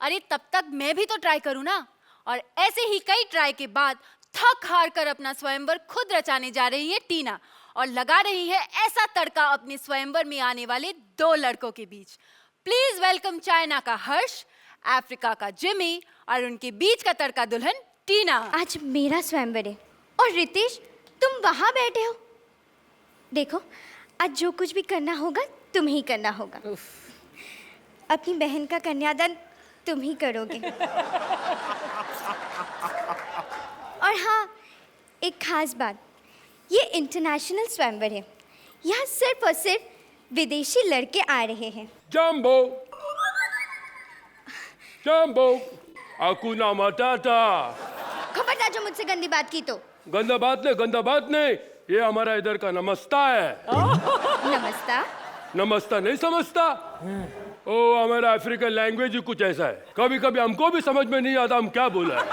अरे तब तक मैं भी तो ट्राई करूं ना। और ऐसे ही कई ट्राई के बाद थक हार कर अपना स्वयंवर खुद रचाने जा रही है टीना, और लगा रही है ऐसा तड़का अपने स्वयंवर में आने वाले 2 लड़कों के बीच। प्लीज वेलकम चाइना का हर्ष, अफ्रीका का जिमी, और उनके बीच का तड़का दुल्हन टीना। आज मेरा स्वयंवर है और रितेश तुम वहां बैठे हो। देखो, आज जो कुछ भी करना होगा तुम्हें ही करना होगा। अपनी बहन का कन्यादान तुम ही करोगे। और हाँ, एक खास बात, ये इंटरनेशनल स्वयंवर है। यहाँ सिर्फ और सिर्फ विदेशी लड़के आ रहे हैं। जंबो जंबो अकुना मटाटा। खबरदार जो मुझसे गंदी बात की तो। गंदा बात नहीं, ये हमारा इधर का नमस्ता है। नमस्ता नहीं समझता? ओ, हमारा अफ्रीकन लैंग्वेज ही कुछ ऐसा है, कभी कभी हमको भी समझ में नहीं आता हम क्या बोला है।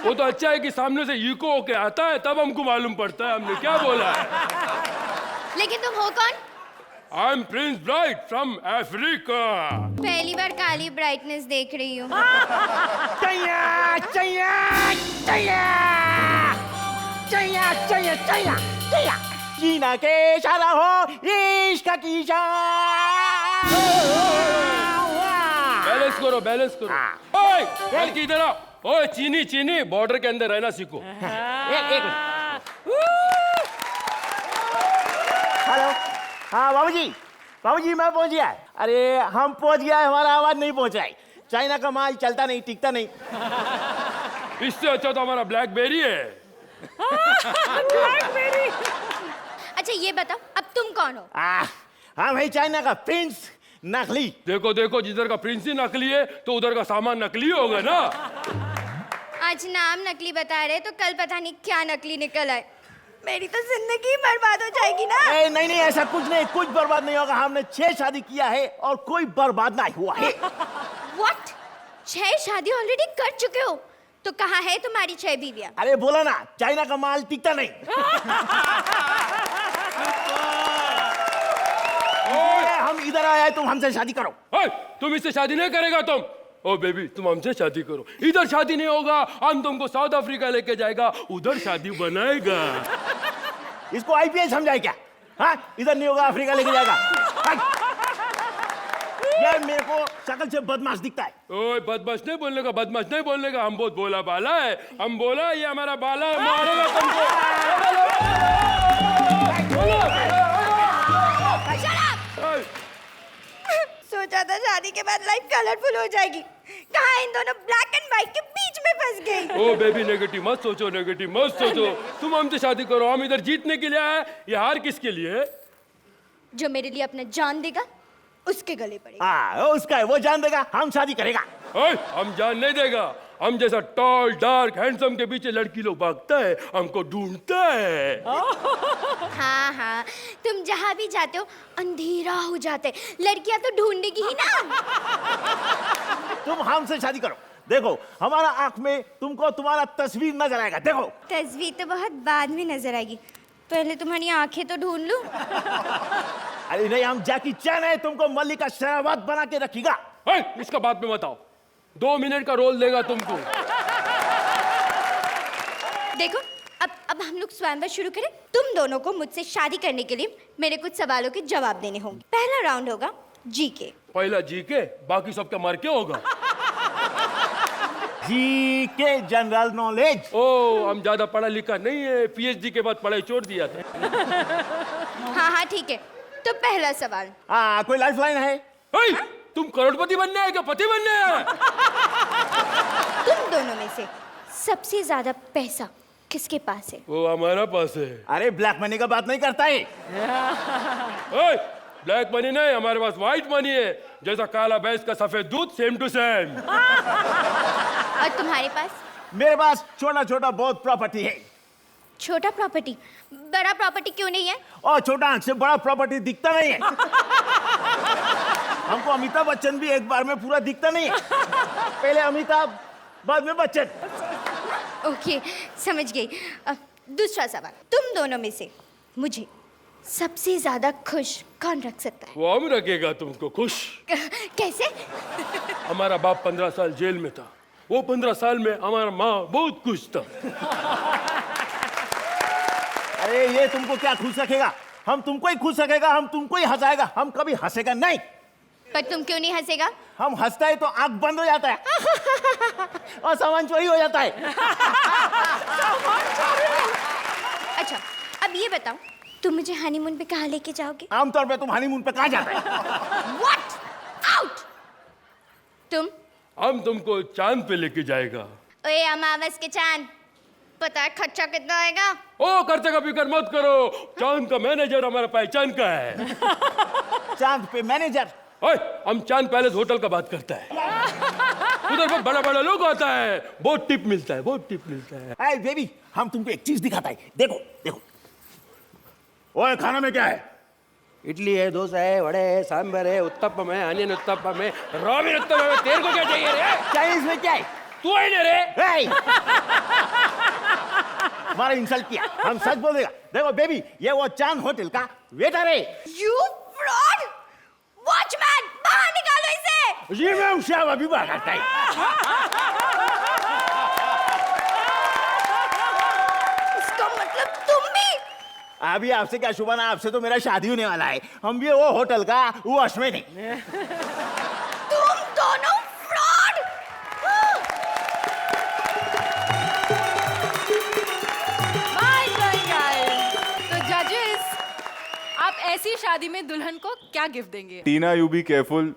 वो तो अच्छा है कि सामने से इको होके आता है, तब हमको मालूम पड़ता है हमने क्या बोला है। लेकिन तुम हो कौन? I am Prince bright from Africa. पहली बार काली ब्राइटनेस देख रही हूँ। चीना के इशारा हो, इश्क की बैलेंस करो। ओए, बल्कि इधर आओ। ओए, चीनी बॉर्डर के अंदर रहना सीखो। हेलो, हाँ बाबूजी मैं पहुंच गया। अरे हम पहुंच गया, हमारा आवाज नहीं पहुंच रहा है। चाइना का माल चलता नहीं, टिकता नहीं। इससे अच्छा तो हमारा ब्लैकबेरी है। ब्लैकबेरी। अच्छा ये बताओ, अब तुम कौन हो? हाँ भाई, चाइना का प्रिंस नकली। देखो जिधर का प्रिंस ही नकली है तो उधर का सामान नकली होगा ना। आज नाम नकली बता रहे तो कल पता नहीं क्या नकली निकल आए। मेरी तो जिंदगी बर्बाद हो जाएगी ना। नहीं, ऐसा कुछ नहीं, कुछ बर्बाद नहीं होगा। हमने 6 शादी किया है और कोई बर्बाद नहीं हुआ है। What? 6 शादी ऑलरेडी कर चुके हो? तो कहाँ है तुम्हारी 6 बीवियां? अरे बोला ना, चाइना का माल टिकता नहीं। हम इधर आए, तुम हमसे शादी करो। तुम इससे शादी नहीं करेगा तुम। ओ बेबी, तुम हमसे शादी करो। इधर शादी नहीं होगा, हम तुमको साउथ अफ्रीका लेके जाएगा, उधर शादी बनाएगा। इसको आईपीएल समझाए क्या? हाँ, इधर नहीं होगा, अफ्रीका लेके जाएगा। ये मेरे को शक्ल से बदमाश दिखता है। ओए, बदमाश नहीं बोलने का, हम बहुत बोला बाला है। हम बोला ये हमारा बाला है, मारेगा तुमको। सोचा था शादी के बाद लाइफ कलरफुल हो जाएगी, कहाँ इन दोनों ब्लैक एंड व्हाइट के बीच में फंस गई। ओ बेबी, नेगेटिव मत सोचो। तुम हमसे शादी करो, हम इधर जीतने के लिए आए। ये हार किसके लिए है? जो मेरे लिए अपना जान देगा उसके गले पड़ेगा। उसका है, वो जान देगा, हम शादी करेगा। हम जान नहीं देगा। हम जैसा टॉल डार्क हैंडसम के पीछे लड़की लोग भागता है, हमको ढूंढता है। हाँ, तुम जहाँ भी जाते हो अंधेरा हो जाते, लड़कियां तो ढूंढेगी ही ना। तुम हमसे शादी करो, देखो हमारा आंख में तुमको तुम्हारा तस्वीर नजर आएगा। देखो, तस्वीर तो बहुत बाद में नजर आएगी, पहले तुम्हारी आंखें तो ढूंढ लूं। अरे नहीं, हम जैकी चैन है, तुमको मल्लिका शेरावत बना के रखेगा। इसका बात में बताओ, 2 मिनट का रोल देगा तुमको। देखो, अब हम लोग स्वयंवर शुरू करें। तुम दोनों को मुझसे शादी करने के लिए मेरे कुछ सवालों के जवाब देने होंगे। पहला राउंड होगा जीके। पहला जीके, बाकी सबका मर के होगा। जी के जनरल नॉलेज। ओ हम ज्यादा पढ़ा लिखा नहीं है, पीएचडी के बाद पढ़ाई छोड़ दिया था। हाँ हाँ ठीक है, तो पहला सवाल। कोई लाइफ लाइन है? तुम करोड़पति बनने है क्या पति बनने है? तुम दोनों में से सबसे ज्यादा पैसा किसके पास है? वो हमारा पास है। अरे ब्लैक मनी का बात नहीं करता है। ब्लैक मनी नहीं, हमारे पास व्हाइट मनी है, जैसा काला भैंस का सफेद दूध, सेम टू सेम। और तुम्हारे पास? मेरे पास छोटा छोटा बहुत प्रॉपर्टी है। छोटा प्रॉपर्टी? बड़ा प्रॉपर्टी क्यों नहीं है? और छोटा आंख से बड़ा प्रॉपर्टी दिखता नहीं है। हमको अमिताभ बच्चन भी एक बार में पूरा दिखता नहीं है। पहले अमिताभ, बाद में बच्चन। ओके, समझ गई। दूसरा सवाल, तुम दोनों में से मुझे सबसे ज्यादा खुश कौन रख सकता है? वो हम रखेगा तुमको खुश। कैसे? हमारा बाप 15 साल जेल में था, वो 15 साल में हमारा माँ बहुत खुश था। अरे ये तुमको क्या खुश रखेगा? हम तुमको ही खुश रखेगा, हम तुमको ही हंसाएगा, हम कभी हंसेगा नहीं। पर तुम क्यों नहीं हंसेगा? हम हंसता है तो आंख बंद हो जाता है और सामान चोरी हो जाता है। अच्छा, अब ये बताओ, तुम मुझे हनीमून पे कहाँ लेके जाओगे? आमतौर पे तुम हनीमून पे कहाँ जाते हैं? What? Out! तुम? हम तुमको चांद पे लेके जाएगा। ओए अमावस के चांद, पता है खर्चा कितना आएगा? ओ खर्चे का फिक्र मत करो, चांद का मैनेजर हमारा पहचान का है। चांद पे मैनेजर? ओए हम चांद पैलेस होटल का बात करता है, उधर बहुत बड़ा बड़ा लोग आता है, बहुत टिप मिलता है, बहुत टिप मिलता है। Hey बेबी, हम तुमको एक चीज दिखाता है, देखो देखो। ओए खाना में क्या है? इडली है, डोसा है, वड़े है, सांभर है, उत्तपम है, अनियन उत्तपम है, रॉबिन उत्तपम है। तेरे को क्या चाहिए रे? चाइनीज में क्या है? तू है ना रे? हमारा इंसल्ट किया, हम सच बोलेगा। देखो बेबी, ये वो चांद होटल का वेटर है। You fraud! Watchman, बाहर निकालो इसे! जी मैम, साहब अभी बाहर आता है। इसका मतलब तुम भी? अभी आपसे क्या शुभाना, आपसे तो मेरा शादी होने वाला है। हम भी वो होटल का वॉचमैन है। तुम दोनों फ्रॉड! तो जजेस, आप ऐसी शादी में दुल्हन को क्या गिफ्ट देंगे? Tina, you be careful.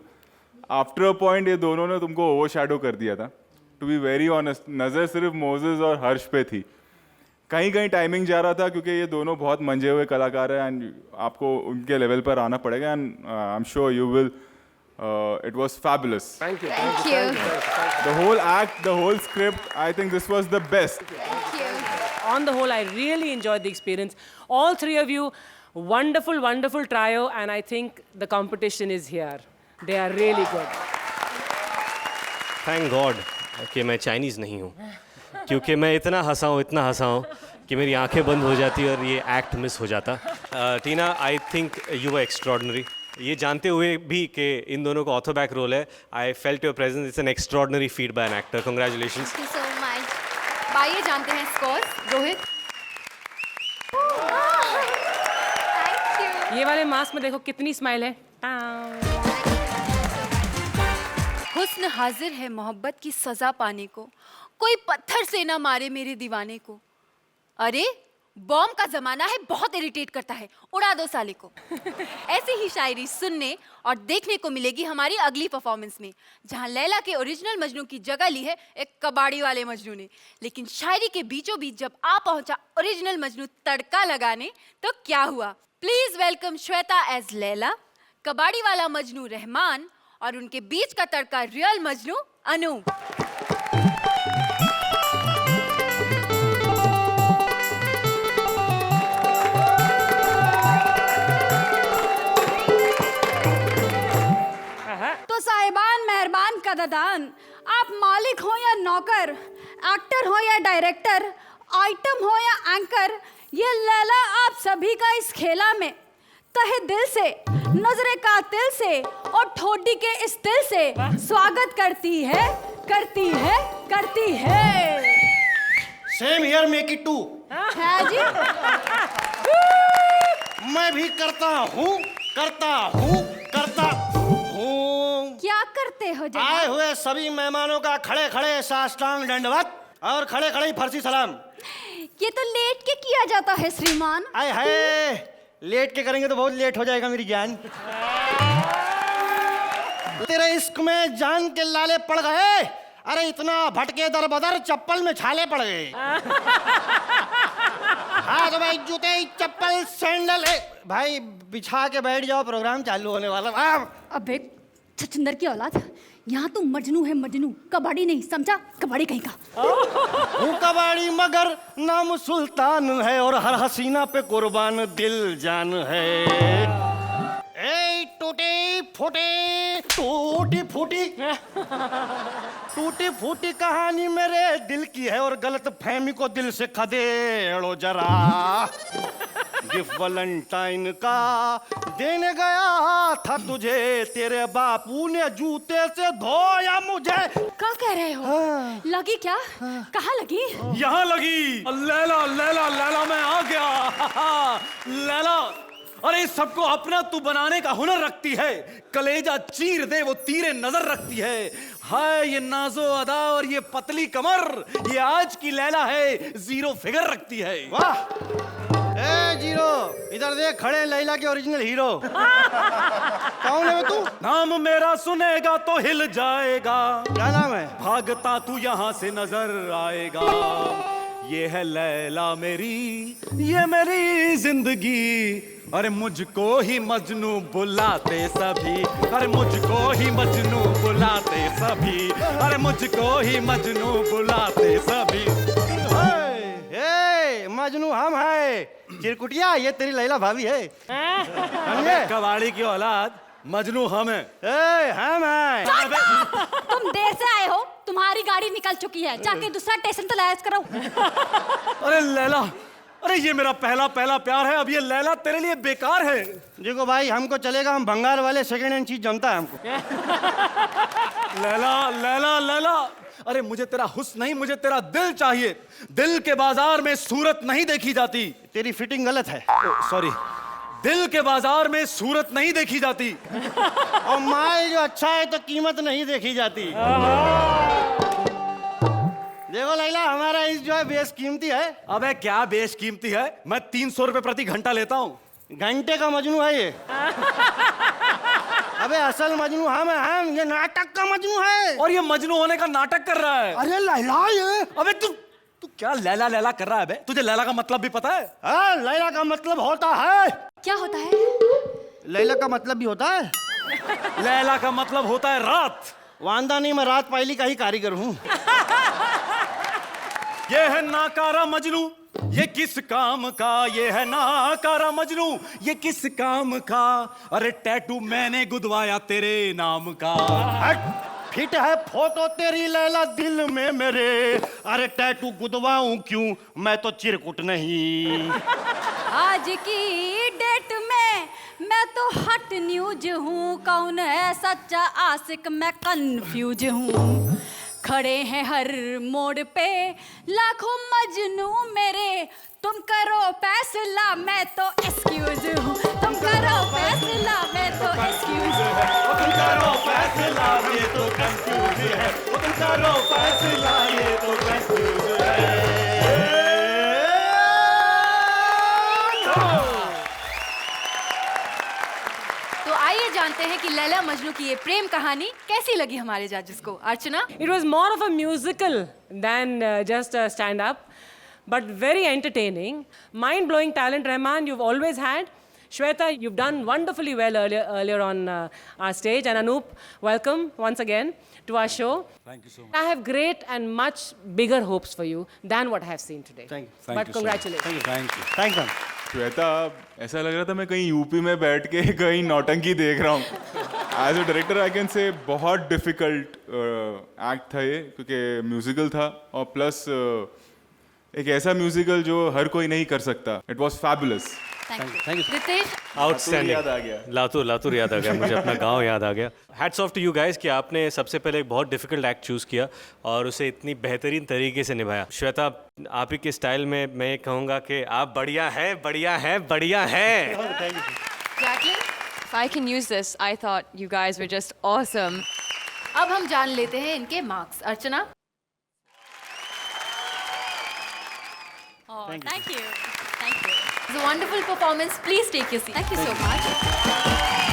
After a point ये दोनों ने तुमको ओवरशैडो कर दिया था। टू बी वेरी ऑनेस्ट, नजर सिर्फ मोजेस और हर्ष पे थी। कहीं कहीं टाइमिंग जा रहा था, क्योंकि ये दोनों बहुत मंजे हुए कलाकार हैं एंड आपको उनके लेवल पर आना पड़ेगा। And I am sure you will. It was fabulous. Thank you. Thank you. The whole act, the whole script, I think this was the best. On the whole, I really enjoyed the experience. All three of you, wonderful, wonderful trio, and I think the competition is here. They are really good. Thank God कि मैं Chinese नहीं हूँ, क्योंकि मैं इतना हंसा हूँ कि मेरी आंखें बंद हो जाती और ये एक्ट मिस हो जाता। Tina, I think you were extraordinary. ये जानते हुए भी कि इन दोनों का ऑथो बैक रोल है, I felt your presence, it's an extraordinary feet by an actor. Congratulations. Thank you so much. आइए जानते हैं स्कोर। रोहित। ये वाले मास्क में देखो कितनी स्माइल है। हुस्न हाजिर है मोहब्बत की सजा पाने को, कोई पत्थर से ना मारे मेरे दीवाने को। अरे बॉम्ब का जमाना है, बहुत इरिटेट करता है, उड़ा दो साले को। ऐसी ही शायरी सुनने और देखने को मिलेगी हमारी अगली परफॉर्मेंस में, जहां लैला के ओरिजिनल मजनू की जगह ली है एक कबाड़ी वाले मजनू ने। लेकिन शायरी के बीचों बीच जब आ पहुंचा ओरिजिनल मजनू तड़का लगाने, तो क्या हुआ? Please welcome Shweta as Laila, कबाड़ी वाला मजनू रहमान और उनके बीच का तड़का रियल मजनू अनु। तो साहिबान, मेहरबान, कदरदान, आप मालिक हो या नौकर, एक्टर हो या डायरेक्टर, आइटम हो या एंकर, ये लैला आप सभी का इस खेला में तहे दिल से, नजरे कातिल से और ठोडी के इस दिल से स्वागत करती है, करती है, करती है। Same here, make it two. है जी। मैं भी करता हूँ, करता हूँ, करता हूँ। क्या करते हो जनाब? आए हुए सभी मेहमानों का खड़े खड़े साष्टांग दंडवत और खड़े खड़े फर्जी सलाम। ये तो लेट के किया जाता है श्रीमान। आए हाय, लेट के करेंगे तो बहुत लेट हो जाएगा मेरी जान। तेरे इश्क में जान के लाले पड़ गए। अरे इतना भटके दर बदर चप्पल में छाले पड़ गए। हाँ तो भाई जूते चप्पल सैंडल भाई बिछा के बैठ जाओ, प्रोग्राम चालू होने वाला। अबे छछुंदर की औलाद, यहाँ तू मजनू है मजनू, कबाड़ी नहीं, समझा? कबाड़ी कहीं का। हूँ कबाड़ी मगर नाम सुल्तान है और हर हसीना पे कुर्बान दिल जान है। ए टूटी फूटी टूटी फूटी टूटी फूटी कहानी मेरे दिल की है और गलत फहमी को दिल से खदेड़ो जरा। गिफ्ट वैलेंटाइन का देने गया था तुझे, तेरे बापू ने जूते से धोया मुझे। क्या कह रहे हो? लगी क्या? कहाँ लगी? यहाँ लगी। लैला लैला लैला मैं आ गया। लैला, अरे सबको अपना तू बनाने का हुनर रखती है। कलेजा चीर दे वो तीरे नजर रखती है। हाय ये नाजो अदा और ये पतली कमर, ये आज की लैला है, जीरो फिगर रखती है। वाह ए जीरो, इधर देख, खड़े लैला के ओरिजिनल हीरो। कौन है तू? नाम मेरा सुनेगा तो हिल जाएगा। क्या नाम है? भागता तू यहाँ से नजर आएगा। ये है लैला मेरी, ये मेरी जिंदगी। अरे मुझको ही मजनू बुलाते सभी, अरे मुझको ही मजनू बुलाते सभी, अरे मुझको ही मजनू बुलाते सभी। मजनू हम है, चिरकुटिया ये तेरी लैला भाभी है। कबाड़ी की औलाद, मजनू हम है। हम है। तुम देर से आए हो, तुम्हारी गाड़ी निकल चुकी है, जाके दूसरा स्टेशन तलाश करो। अरे लैला, अरे ये मेरा पहला प्यार है, अब ये लैला तेरे लिए बेकार है। देखो भाई हमको चलेगा, हम भंगार वाले सेकंड हैंड चीज जमता है हमको। लैला लैला लैला, अरे मुझे तेरा हुस्न नहीं, मुझे तेरा दिल चाहिए। दिल के बाजार में सूरत नहीं देखी जाती। तेरी फिटिंग गलत है। सॉरी, दिल के बाजार में सूरत नहीं देखी जाती। और माल जो अच्छा है तो कीमत नहीं देखी जाती। देखो लैला, हमारा इस जो है बेशकीमती है। अबे क्या बेशकीमती है? मैं 300 रुपए प्रति घंटा लेता हूँ। घंटे का मजनू है ये। अबे असल मजनू हम ये नाटक का मजनू है। और ये मजनू होने का नाटक कर रहा है। अरे लैला ये, अबे तू क्या लैला लैला कर रहा है बे? तुझे लैला का मतलब भी पता है? हाँ, लैला का मतलब होता है। क्या होता है? लैला का मतलब भी होता है। लैला का मतलब होता है रात। वांदा नहीं, मैं रात पायली का ही कारीगर हूँ। ये है नाकारा मजनू, ये किस काम का? ये है नाकारा मजनू, ये किस काम का? अरे टैटू मैंने गुदवाया तेरे नाम का। फिट है फोटो तेरी लैला दिल में मेरे। अरे टैटू गुदवाऊं क्यों, मैं तो चिरकुट नहीं। आज की डेट में मैं तो हट न्यूज हूँ, कौन है सच्चा आशिक मैं कंफ्यूज हूँ। खड़े हैं हर मोड़ पे लाखों मजनू मेरे, तुम करो फैसला मैं तो एक्सक्यूज हूँ। तुम करो फैसला मैं तो एक्सक्यूज हूँ। तुम करो फैसला ये तो कंफ्यूज है। तुम करो फैसला ये तो कंफ्यूज है। तो आइए जानते हैं कि लैला मजनू की ये प्रेम कहानी कैसी लगी हमारे जजेस को। अर्चना, It was more of a musical than just a stand-up, but very entertaining. Mind-blowing talent, Rahman, you've always had. Shweta, you've done wonderfully well earlier on our stage. And Anoop, welcome once again to our show. Thank you so much. I have great and much bigger hopes for you than what I have seen today. Thank you. But congratulations. Thank you. Thank you. Shweta, ऐसा लग रहा था मैं कहीं UP में बैठ के कहीं नौटंकी देख रहा हूँ। As a director I can say बहुत डिफिकल्ट एक्ट था ये, क्योंकि म्यूजिकल था और प्लस एक ऐसा म्यूजिकल जो हर कोई नहीं कर सकता। It was fabulous. Thank you. Ritesh, outstanding. याद आ गया। लातूर याद आ गया मुझे, अपना गांव याद आ गया। Hats off to you guys कि आपने सबसे पहले एक बहुत डिफिकल्ट एक्ट चूज़ किया और उसे इतनी बेहतरीन तरीके से निभाया। श्वेता, आप ही के स्टाइल में मैं कहूँगा कि आप बढ़िया है, बढ़िया है, बढ़िया है। Jacqueline, If I can use this, I thought you guys were just awesome. अब हम जान लेते हैं इनके marks. Archana. Thank you. Thank you. It's a wonderful performance. Please take your seat. Thank you so much.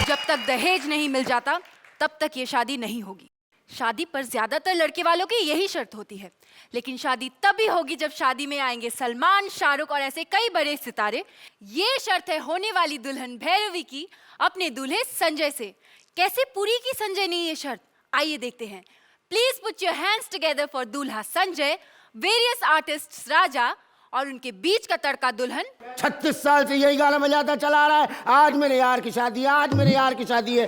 जब तक दहेज नहीं मिल जाता तब तक ये शादी नहीं होगी। शादी पर ज्यादातर लड़के वालों की यही शर्त होती है, लेकिन शादी तभी होगी जब शादी में आएंगे सलमान, शाहरुख और ऐसे कई बड़े सितारे। ये शर्त है होने वाली दुल्हन भैरवी की अपने दूल्हे संजय से। कैसे पूरी की संजय ने ये शर्त? आइए देखते हैं। Please put your hands together for दूल्हा संजय, वेरियस आर्टिस्ट्स राजा और उनके बीच का तड़का दुल्हन। 36 साल से यही गाना बजाता चला आ रहा है, आज मेरे यार की शादी है, आज मेरे यार की शादी है।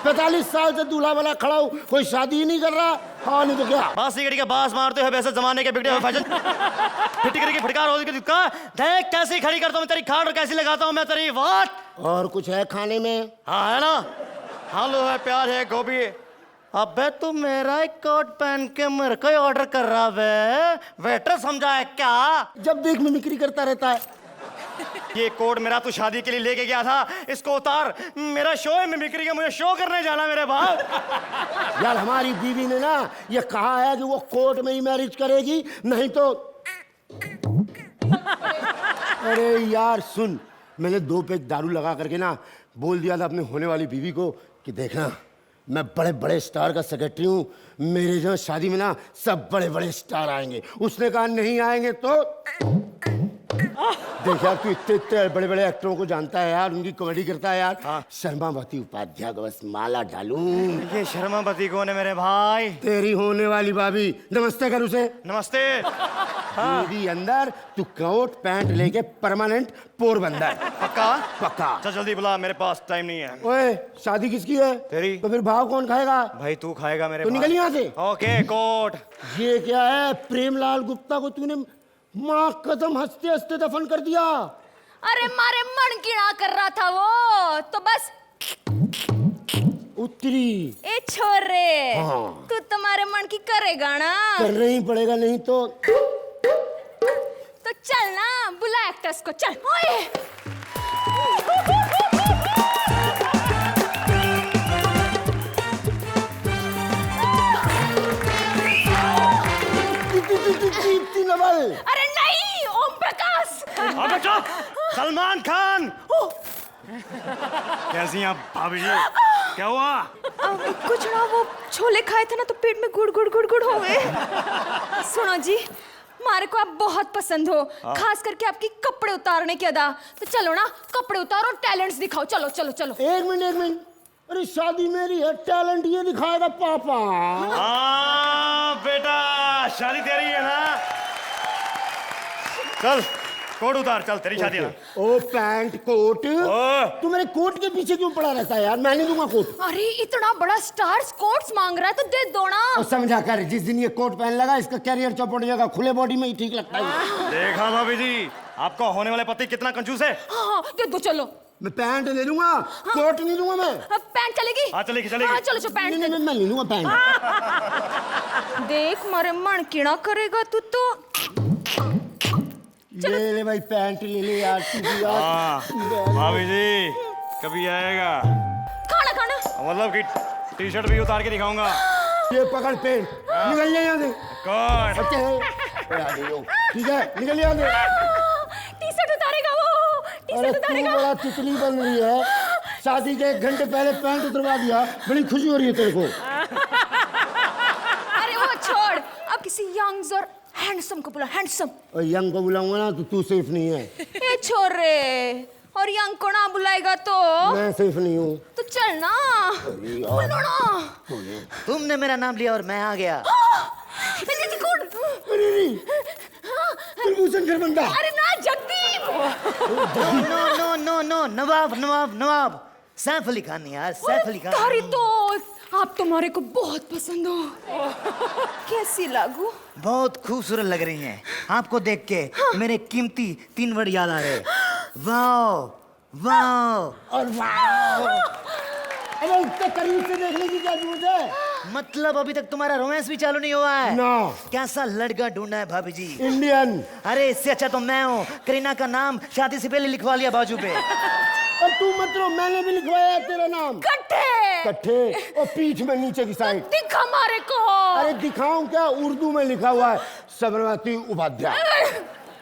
45 साल से दूल्हा वाला खड़ा हूँ, कोई शादी ही नहीं कर रहा। हाँ नहीं तो क्या? बांसी गड़ी का बांस मारते हो वैसे जमाने के बिगड़े हुए फैशन। फिटकरी की फटकार होती है का देख कैसी खड़ी करता हूँ मैं तेरी खाट और कैसी लगाता हूँ मैं तेरी वाट। और कुछ है खाने में? हाँ है ना, आलू है, प्याज है, गोभी है। अबे तू मेरा एक कोट पहन के मेरे को ऑर्डर कर रहा है, वेटर समझा है क्या? जब देख मिमिक्री करता रहता है। ये कोट मेरा तू शादी के लिए लेके गया था, इसको उतार। मेरा शो है मिमिक्री का, मुझे शो करने जाना मेरे बाप। यार हमारी बीवी ने ना ये कहा है कि वो कोर्ट में ही मैरिज करेगी, नहीं तो। अरे यार सुन, मैंने 2 पैक दारू लगा करके ना बोल दिया था अपने होने वाली बीवी को कि देखना मैं बड़े बड़े स्टार का सेक्रेटरी हूँ, मेरे जो शादी में ना सब बड़े बड़े स्टार आएंगे। उसने कहा नहीं आएंगे तो देख यार, तू इतने इतने बड़े बड़े एक्टरों को जानता है यार, उनकी कॉमेडी करता है यार। हाँ। शर्मावती उपाध्याय को बस माला डालूं। ये शर्मावती कौन है मेरे भाई? तेरी होने वाली भाभी। नमस्ते कर उसे। नमस्ते। हाँ। अंदर तू कोट पैंट लेके परमानेंट पोरबंदर। पक्का? पक्का। चल जल्दी बुला, मेरे पास टाइम नहीं है। ओए शादी किसकी है? तेरी। तो फिर भाव कौन खाएगा? भाई तू खाएगा मेरे। तो निकल यहाँ से। Okay coat. ये क्या है? प्रेमलाल गुप्ता को तूने माँ कसम हंसते हंसते दफन कर दिया। अरे मारे मन कीड़ा कर रहा था वो, तो बस उतरी। ए छोरे, हाँ। तू तुम्हारे मन की करेगा ना? करना ही पड़ेगा, नहीं तो चल ना, बुला एक्टर्स को, चल। ओए अरे नहीं, ओम प्रकाश। अबे चुप, सलमान खान। कैसी हैं भाभी जी? क्या हुआ? कुछ ना, वो छोले खाए थे ना तो पेट में गुड़ गुड़ गुड़ गुड़ हो गए। सुनो जी, मारे को आप बहुत पसंद हो, खास करके आपकी कपड़े उतारने की अदा। तो चलो ना, कपड़े उतारो और टैलेंट्स दिखाओ। चलो चलो चलो। एक मिनट। अरे शादी मेरी है, टैलेंट ये दिखाएगा पापा। हाँ बेटा, शादी तेरी है ना? चल कोट उतार, चल तेरी शादी है ना। ओ पैंट कोट, तू मेरे कोट के पीछे क्यों पड़ा रहता है यार? मैं नहीं दूंगा कोट। अरे इतना बड़ा स्टार कोट्स मांग रहा है तो दे दो ना। और समझा कर, जिस दिन ये कोट पहन लगा इसका कैरियर चौपट जाएगा, खुले बॉडी में ही ठीक लगता है। देखा भाभी जी, आपका होने वाले पति कितना कंजूस है। हाँ दे दो, चलो। मैं पैंट ले लूंगा। हाँ। कोट नहीं लूंगा मैं। पैंट चलेगी? हाँ चलेगी चलेगी। हाँ चलो पैंट। नहीं, मैं नहीं लूंगा पैंट। देख मारे मन कीड़ा करेगा तू तो। ले भाई पैंट ले ले यार। भाभी जी कभी आएगा खाना? मतलब कि टी शर्ट भी उतार के दिखाऊंगा। ये पकड़ पेंट, निकल जाए यहाँ से। कौन? ठीक है, निकल यहाँ से। टी शर्ट उतारेगा वो, टी शर्ट उतारेगा। तू बड़ा तितली बन रही है, शादी के 1 घंटे पहले पैंट उतरवा दिया, बड़ी खुशी हो रही है तेरे को। अरे वो छोड़, अब किसी यंग और हैंडसम को बुला, हैंडसम। और यंग को बुलाऊंगा ना तो तू सेफ नहीं है। ए छोरे, और यंग को ना बुलाएगा तो मैं सेफ नहीं हूँ। तो चल ना, बोलो ना। तुमने मेरा नाम लिया और मैं आ गया। बंदा। अरे ना Jagdeep. No no no no, Nawab Nawab Nawab, Saif Ali Khan यार, सैफ अली खान। तारी दोस्त, आप तुम्हारे को बहुत पसंद हो। कैसी लागू? बहुत खूबसूरत लग रही हैं। आपको देख के मेरे कीमती 3 वर्ड याद आ रहे। वाओ वाओ और वाओ। अरे इतने करीब से देखने की क्या जरूरत है? मतलब अभी तक तुम्हारा रोमांस भी चालू नहीं हुआ है? नो। कैसा लड़का ढूंढना है भाभी जी? इंडियन। अरे इससे अच्छा तो मैं हूँ। करीना का नाम शादी से पहले लिखवा लिया बाजू पे। और तू मत रो, मैंने भी लिखवाया तेरा नाम। कट्टे कट्ठे और पीठ में नीचे की साइड। दिखा मारे को। अरे दिखाऊं क्या, उर्दू में लिखा हुआ है साबरमती उपाध्याय।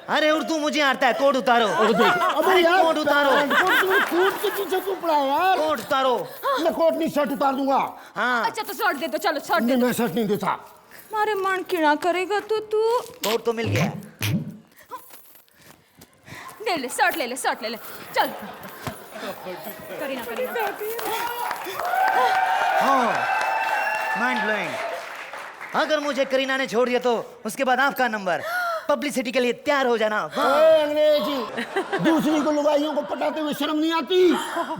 अरे उर्दू मुझे आता है, कोट उतारो। अबे यार कोट उतारो। कोट के पीछे क्यों पड़ा है यार? कोट उतारो। मैं कोट नहीं शर्ट उतार दूंगा। हाँ अच्छा तो शर्ट दे दो, चलो शर्ट दे नहीं दो। मैं शर्ट नहीं देता। मारे मन किड़ा करेगा तू। कोट तो मिल गया। ले ले शर्ट, ले ले शर्ट, ले ले चल। करीना करीना। हाँ माइंड ब्लोइंग। अगर मुझे करीना ने छोड़ दिया तो उसके बाद आपका नंबर पब्लिसिटी के लिए तैयार हो जाना। अंग्रेजी दूसरी को लुगाइयों को पटाते हुए शर्म नहीं आती?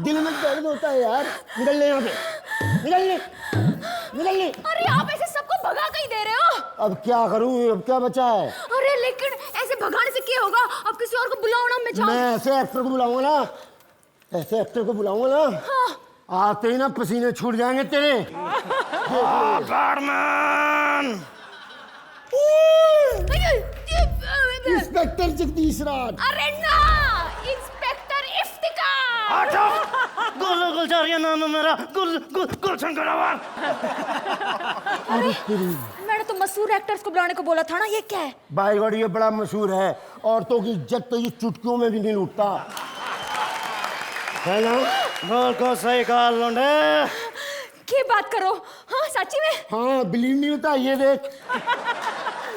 दिल में दर्द होता है यार। निकल ले यहाँ से, निकल ले, निकल ले। अरे आप ऐसे सबको भगा कहीं दे रहे हो? अब क्या करूं, अब क्या बचा है? अरे लेकिन ऐसे भगाने से क्या होगा? अब किसी और को बुलाओ ना, मैं जाऊं। मैं ऐसे एक्टर को बुलाऊंगा ना, ऐसे एक्टर को बुलाऊंगा ना, हाँ। आते ही ना पसीने छूट जाएंगे तेरे। इंस्पेक्टर जगदीश राज। अरे ना, इंस्पेक्टर इफ्तिकार। गुलजारिया नाम है मेरा, गुलशन करावार। मैंने तो मशहूर एक्टर्स को बुलाने को बोला था ना, ये क्या है? बाय गॉड ये बड़ा मशहूर है, औरतों की इज्जत तो ये चुटकियों में भी नहीं लूटता है ना? बोल को सही कहा लौंडे। क्या बात करो? हाँ सच्ची में? हाँ बिलीव नहीं होता, ये देख।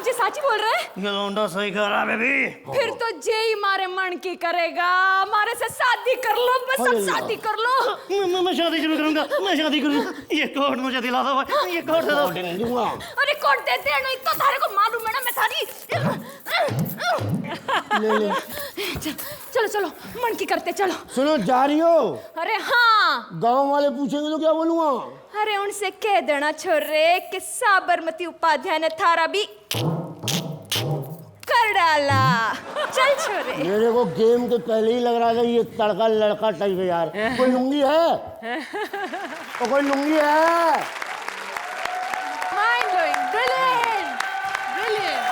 जी साची बोल रहे हैं? ये लौंडा सही कह रहा बेबी। फिर तो जेई मारे मन की करेगा, हमारे से शादी कर लो, बस अब शादी कर लो। मैं शादी जरूर करूंगा, मैं शादी करूंगा। ये कोट मुझे दिला दो भाई, ये कोट दे दो। नहीं दूंगा। अरे कोट देते हैं नहीं तो तारे को मालूम है ना मैं थारी। ले ले। चलो चलो मन की करते चलो। सुनो जा रही हो? अरे हाँ। गांव वाले पूछेंगे तो क्या बोलूंगा? अरे उनसे कह देना छोरे कि साबरमती उपाध्याय ने थारा भी कर डाला। चल छोरे। मेरे को गेम के पहले ही लग रहा था ये तड़का लड़का टाइप है यार। कोई लुंगी है? तो कोई लुंगी है? Mind blowing, brilliant, brilliant.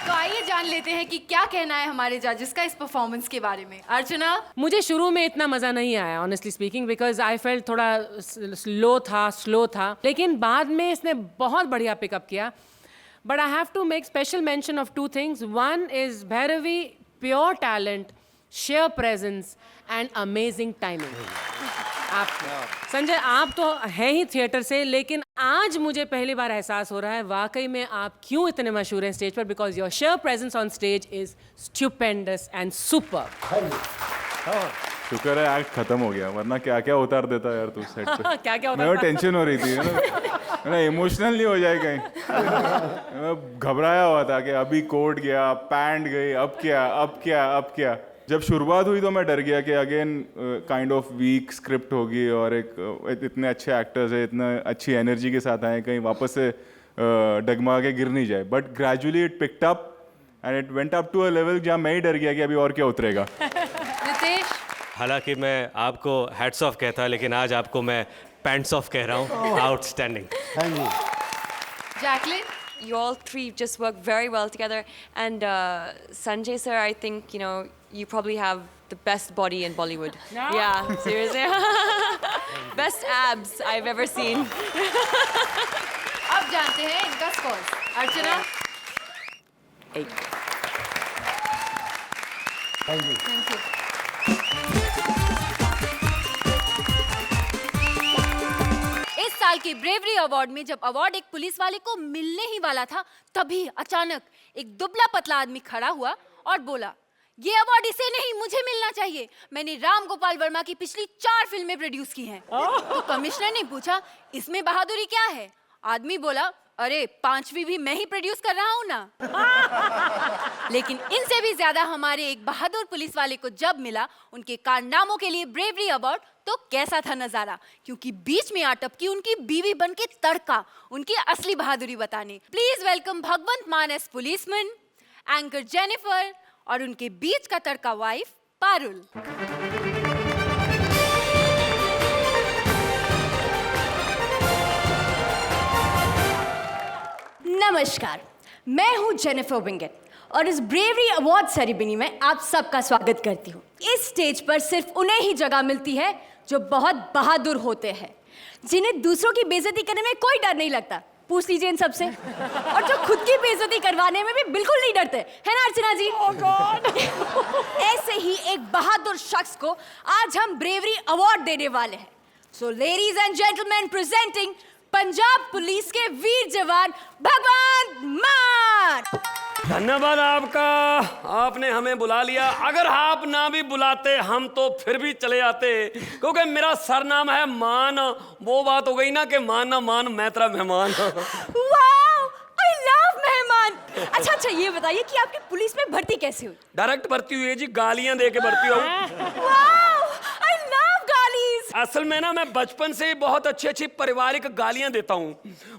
तो आइए जान लेते हैं कि क्या कहना है हमारे जजेस का इस परफॉर्मेंस के बारे में। अर्चना? मुझे शुरू में इतना मज़ा नहीं आया honestly speaking, because I felt थोड़ा स्लो था, लेकिन बाद में इसने बहुत बढ़िया पिकअप किया. But I have to make special mention of two things. One is Bhairavi, pure talent, sheer presence and amazing timing. आप संजय आप तो हैं ही थिएटर से, लेकिन आज मुझे पहली बार एहसास हो रहा है वाकई में आप क्यों इतने मशहूर हैं स्टेज पर, because your share presence on stage is stupendous and super. शुक्र है एक्ट खत्म हो गया, वरना क्या क्या उतार देता यार तू सेट पे. क्या क्या मैं टेंशन हो रही थी ना इमोशनल नहीं हो जाए कहीं. मैं घबराया हुआ था कि अभी कोर्ट गया, पैंट गई, अब क्या. जब शुरुआत हुई तो मैं डर गया कि again kind of weak script होगी और एक इतने अच्छे एक्टर्स है, इतना अच्छी एनर्जी के साथ आए, कहीं वापस से डगमा के गिर नहीं जाए. But gradually it picked up and it went up to a level जहाँ मैं ही डर गया कि अभी और क्या उतरेगा. हालांकि मैं आपको हैट्स ऑफ कहता, लेकिन आज आपको मैं पैंट्स ऑफ कह रहा हूँ. Outstanding. Thank you. Jacqueline? You all three just work very well together. And Sanjay sir, I think, you know, you probably have the best body in Bollywood. No? Yeah, seriously. Best abs I've ever seen. अब जानते हैं इनका score. Archana? 8. Thank you. Thank you. इस साल के bravery award में जब award एक पुलिस वाले को मिलने ही वाला था, तभी अचानक एक दुबला पतला आदमी खड़ा हुआ और बोला, ये अवार्ड इसे नहीं, मुझे मिलना चाहिए. मैंने राम गोपाल वर्मा की पिछली 4 फिल्में प्रोड्यूस की हैं. तो कमिश्नर ने पूछा, इसमें बहादुरी क्या है? आदमी बोला, अरे 5वीं भी मैं ही प्रोड्यूस कर रहा हूं ना. लेकिन इनसे भी ज्यादा हमारे एक बहादुर पुलिस वाले को जब मिला उनके कारनामों के लिए ब्रेवरी अवार्ड, तो कैसा था नजारा. क्योंकि बीच में आ टपकी उनकी बीवी बन के तड़का उनकी असली बहादुरी बताने. प्लीज वेलकम भगवंत मान एस पुलिसमैन, एंकर जेनिफर और उनके बीच का तड़का वाइफ पारुल. नमस्कार, मैं हूं जेनिफर विंगेट और इस ब्रेवरी अवार्ड सेरेमनी में आप सबका स्वागत करती हूँ। इस स्टेज पर सिर्फ उन्हें ही जगह मिलती है जो बहुत बहादुर होते हैं, जिन्हें दूसरों की बेइज्जती करने में कोई डर नहीं लगता। पूछ लीजिए इन सबसे। और जो खुद की बेइज्जती करवाने में भी बिल्कुल नहीं डरते, है ना अर्चना जी? Oh God! ऐसे ही एक बहादुर शख्स को आज हम ब्रेवरी अवार्ड देने वाले हैं। So ladies and gentleman, presenting Punjab police के वीर जवान भगवंत मान। धन्यवाद आपका, आपने हमें बुला लिया। अगर आप ना भी बुलाते हम तो फिर भी चले आते, क्योंकि मेरा सरनाम है मान। वो बात हो गई ना कि मान ना मान, मैं तेरा मेहमान। वाओ, आई लव मेहमान। अच्छा, ये बताइए कि आपकी पुलिस में भर्ती कैसे हुई? डायरेक्ट भर्ती हुई है जी, गालियां दे के भर्ती हुई। वाओ, आई लव गालीज। असल में ना मैं बचपन से ही बहुत अच्छी अच्छी पारिवारिक गालियां देता हूँ।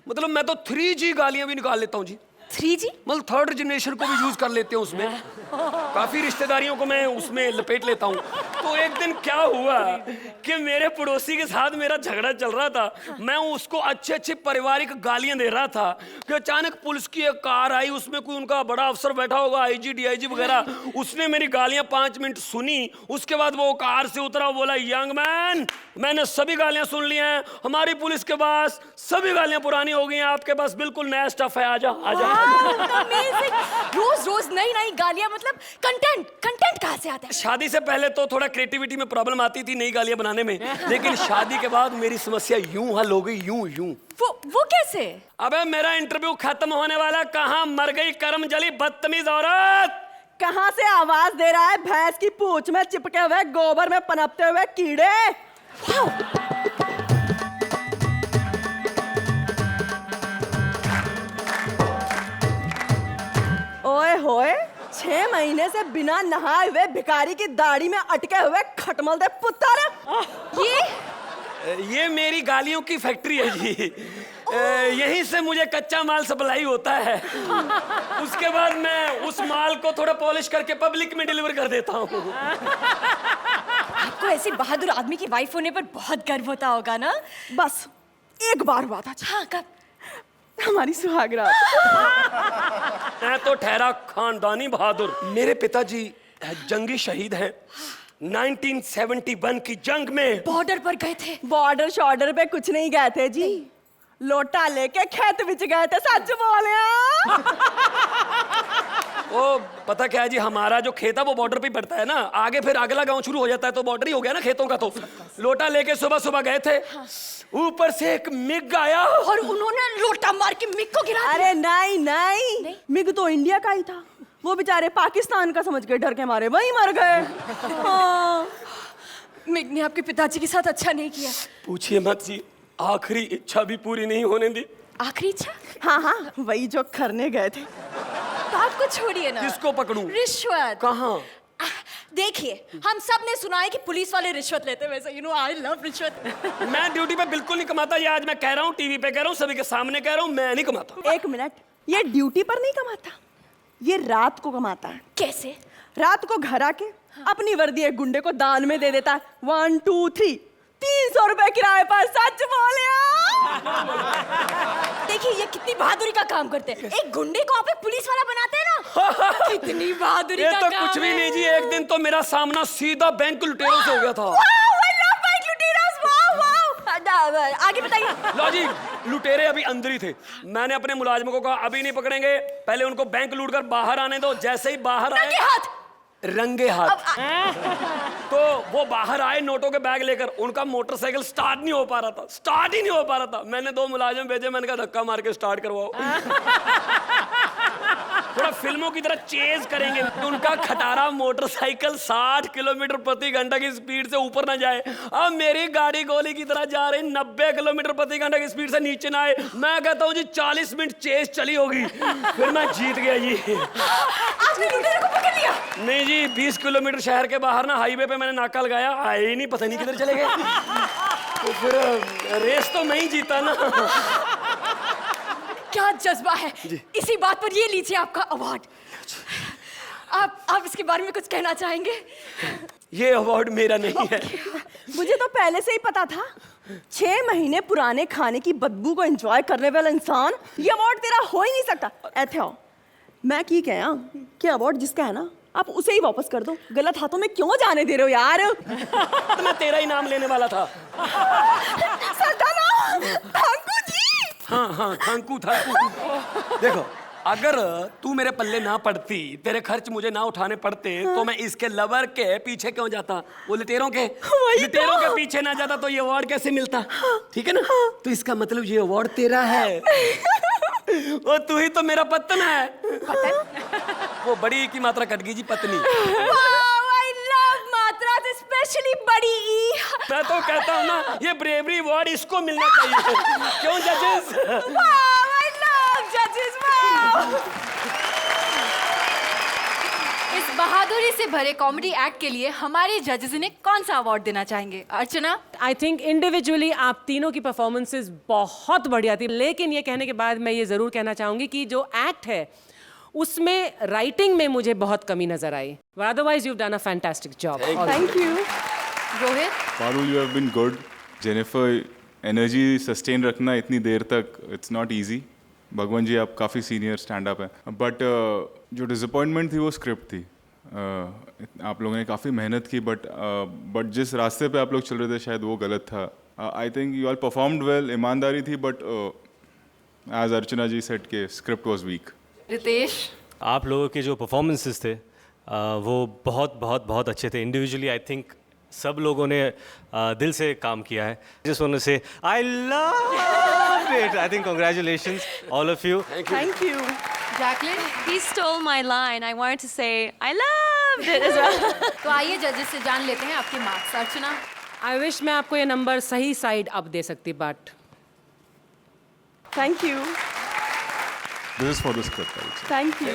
मतलब मैं तो 3G गालियां भी निकाल लेता हूँ जी। 3G? मतलब थर्ड जनरेशन को भी यूज कर लेते हैं उसमें। काफी रिश्तेदारियों को मैं उसमें लपेट लेता हूँ। तो एक दिन क्या हुआ कि मेरे पड़ोसी के साथ मेरा झगड़ा चल रहा था, मैं उसको अच्छे अच्छे पारिवारिक गालियां दे रहा था कि अचानक पुलिस की एक कार आई, उसमें कोई उनका बड़ा अफसर बैठा होगा, IG DIG वगैरह। उसने मेरी गालियां 5 मिनट सुनी, उसके बाद वो कार से उतरा, बोला यंग मैन, मैंने सभी गालियां सुन ली हैं, हमारी पुलिस के पास सभी गालियां पुरानी हो गई हैं, आपके पास बिल्कुल नया स्टफ है, आजा आजा। रोज रोज नई नई गालियां, मतलब कंटेंट कहाँ से आता है? शादी से पहले तो थोड़ा क्रिएटिविटी में प्रॉब्लम आती थी नई गालियां बनाने में, लेकिन शादी के बाद मेरी समस्या यूं हल हो गई, यूं। वो कैसे? अबे मेरा इंटरव्यू खत्म होने वाला, कहाँ मर गई करम जली बदतमीज औरत? कहाँ से आवाज दे रहा है भैंस की पूंछ में चिपके हुए गोबर में पनपते हुए कीड़े? ओए होए, 6 महीने से बिना नहाए हुए भिखारी की दाढ़ी में अटके हुए खटमल दे पुत्र। ये मेरी गालियों की फैक्ट्री है जी। यहीं से मुझे कच्चा माल सप्लाई होता है। उसके बाद मैं उस माल को थोड़ा पॉलिश करके पब्लिक में डिलीवर कर देता हूँ। आपको ऐसी बहादुर आदमी की वाइफ होने पर बहुत गर्व होता होगा ना? बस एक बार हुआ था। हाँ, कब? हमारी सुहागरात। मैं तो ठहरा खानदानी बहादुर। मेरे पिताजी जंगी शहीद हैं। 1971 की जंग में बॉर्डर पर गए थे। बॉर्डर शॉर्डर पे कुछ नहीं गए थे जी, लोटा लेके खेत बिच गए थे। सच बोले? वो पता क्या है जी, हमारा जो खेत है वो बॉर्डर पे ही पड़ता है ना, आगे फिर अगला गांव शुरू हो जाता है, तो बॉर्डर ही हो गया ना खेतों का। तो लोटा लेके सुबह सुबह गए थे। ऊपर से एक मिग आया और उन्होंने लोटा मार के मिग को गिरा दिया। अरे नहीं, मिग तो इंडिया का ही था। वो बेचारे पाकिस्तान का समझ के डर के मारे वहीं मर गए। हाँ। मिग ने आपके पिताजी के साथ अच्छा नहीं किया। पूछिए मत जी, आखिरी इच्छा भी पूरी नहीं होने दी। आखिरी इच्छा? हाँ, वही जो करने गए थे। तो आपको छोड़िए ना। किसको पकड़ूं? रिश्वत। कहाँ? देखिए, हम सब ने सुना है कि पुलिस वाले रिश्वत लेते हैं। वैसे आई लव रिश्वत। मैं ड्यूटी पे बिल्कुल नहीं कमाता। ये आज मैं कह रहा हूँ, टीवी पे कह रहा हूँ, सभी के सामने कह रहा हूँ, मैं नहीं कमाता। एक मिनट, ये ड्यूटी पर नहीं कमाता, ये रात को कमाता है। कैसे? रात को घर आके अपनी वर्दी एक गुंडे को दान में दे देता है। 1 2 3 300 रुपए किराए पर। सच बोले? देखिए, ये कितनी बहादुरी का काम करते हैं। एक गुंडे को आप एक पुलिस वाला बनाते हैं ना। कितनी बहादुरी का काम है। ये तो कुछ भी नहीं जी, एक दिन तो मेरा सामना सीधा बैंक लुटेरों से हो गया था। आगे बताइए। लो जी, लुटेरे अभी अंदर ही थे। मैंने अपने मुलाजिमों को कहा अभी नहीं पकड़ेंगे, पहले उनको बैंक लूट कर बाहर आने दो। जैसे ही बाहर आए, रंगे हाथ। तो वो बाहर आए नोटों के बैग लेकर। उनका मोटरसाइकिल स्टार्ट नहीं हो पा रहा था, स्टार्ट ही नहीं हो पा रहा था। मैंने 2 मुलाजिम भेजे, मैंने कहा धक्का मार के स्टार्ट करवाओ। थोड़ा फिल्मों की तरह चेज करेंगे। उनका खटारा मोटरसाइकिल 60 किलोमीटर प्रति घंटा की स्पीड से ऊपर ना जाए। अब मेरी गाड़ी गोली की तरह जा रही 90 किलोमीटर प्रति घंटा की स्पीड से नीचे ना आए। मैं कहता हूँ जी 40 मिनट चेज चली होगी, फिर मैं जीत गया जी। आपने लुटेरे को पकड़ लिया? नहीं जी, 20 किलोमीटर शहर के बाहर ना हाईवे पे मैंने नाका लगाया, आए ही नहीं, पता नहीं किधर चले गए। तो फिर रेस तो मैं ही जीता ना। क्या जज्बा है। इसी बात पर ये लीजिए आपका अवार्ड। आप इसके बारे में कुछ कहना चाहेंगे? ये अवार्ड मेरा नहीं है। मुझे तो पहले से ही पता था। 6 महीने पुराने खाने की बदबू को एंजॉय करने वाला इंसान, ये अवार्ड तेरा हो ही नहीं सकता। ऐथे आओ, मैं की क्या कि अवार्ड जिसका है ना आप उसे ही वापस कर दो, गलत हाथों में क्यों जाने दे रहे हो यार? तो मैं तेरा ही नाम लेने वाला था। ठाकुर जी। हाँ थांकू। देखो, अगर तू मेरे पल्ले ना पड़ती, तेरे खर्च मुझे ना उठाने पड़ते, तो मैं इसके लवर के पीछे क्यों जाता? वो लिटेरों के पीछे ना जाता तो ये अवार्ड कैसे मिलता? ठीक है ना? तो इसका मतलब ये अवार्ड तेरा है। और तू ही तो मेरा पत्तन है। वो बड़ी की मात्रा कट गई जी, पत्नी। I love मात्रा, स्पेशली बड़ी ई। मैं तो कहता हूँ ना, ये ब्रेवरी अवार्ड इसको मिलना चाहिए। क्यों जजेस? I love judges, wow! इस बहादुरी से भरे कॉमेडी एक्ट के लिए हमारे जजेस इन्हें कौन सा अवार्ड देना चाहेंगे? अर्चना? आई थिंक इंडिविजुअली आप तीनों की परफॉर्मेंसेस बहुत बढ़िया थी, लेकिन ये कहने के बाद मैं ये ज़रूर कहना चाहूँगी कि जो एक्ट है उसमें राइटिंग में मुझे बहुत कमी नजर आई। Otherwise you have done a fantastic job. Thank you. Rohit? Parul, you have been good. Jennifer, energy sustain रखना इतनी देर तक, इट्स नॉट ईजी। भगवान जी, आप काफ़ी सीनियर स्टैंड अप हैं, बट जो डिसअपॉइंटमेंट थी वो स्क्रिप्ट थी। आप लोगों ने काफ़ी मेहनत की, बट जिस रास्ते पे आप लोग चल रहे थे शायद वो गलत था। I think you all performed well, ईमानदारी थी, but as Archana ji said के स्क्रिप्ट वॉज वीक। रितेश? आप लोगों के जो परफॉर्मेंसेस थे वो बहुत बहुत बहुत अच्छे थे। इंडिविजुअली आई थिंक सब लोगों ने दिल से काम किया है। जस्ट वांट टू से I love it. I think congratulations all of you. Thank you. Jacqueline? He stole my line. I wanted to say I loved it as well. तो आइए जजेस से जान लेते हैं आपके मार्क्स। अर्चना? आई विश मैं आपको ये नंबर सही साइड अप दे सकती, but thank you. This is for the script. Thank you.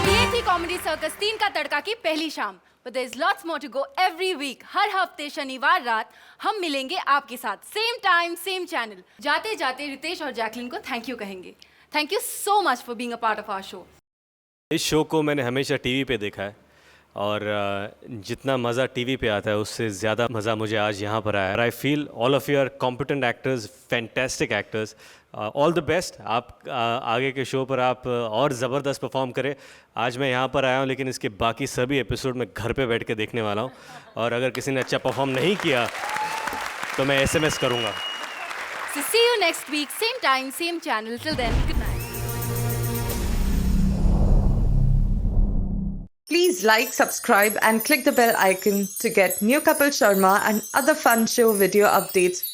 ये थी कॉमेडी सर्कस 3 का तड़का की पहली शाम। But there's lots more to go every week. हर हफ्ते शनिवार रात हम मिलेंगे आपके साथ, सेम टाइम सेम चैनल। जाते जाते रितेश और जैकलिन को थैंक यू कहेंगे। Thank you so much for being a part of our show. इस शो को मैंने हमेशा टीवी पे देखा है, और जितना मज़ा टीवी पे आता है उससे ज़्यादा मज़ा मुझे आज यहाँ पर आया। I feel all of you are competent actors, fantastic actors. All the best. आप आगे के शो पर आप और ज़बरदस्त परफॉर्म करें। आज मैं यहाँ पर आया हूँ, लेकिन इसके बाकी सभी एपिसोड में घर पे बैठ के देखने वाला हूँ, और अगर किसी ने अच्छा परफॉर्म नहीं किया तो मैं SMS करूँगा। So see you next week, same time, same channel. Till then, good night. Please like, subscribe and click the bell icon to get new Kapil Sharma and other fun show video updates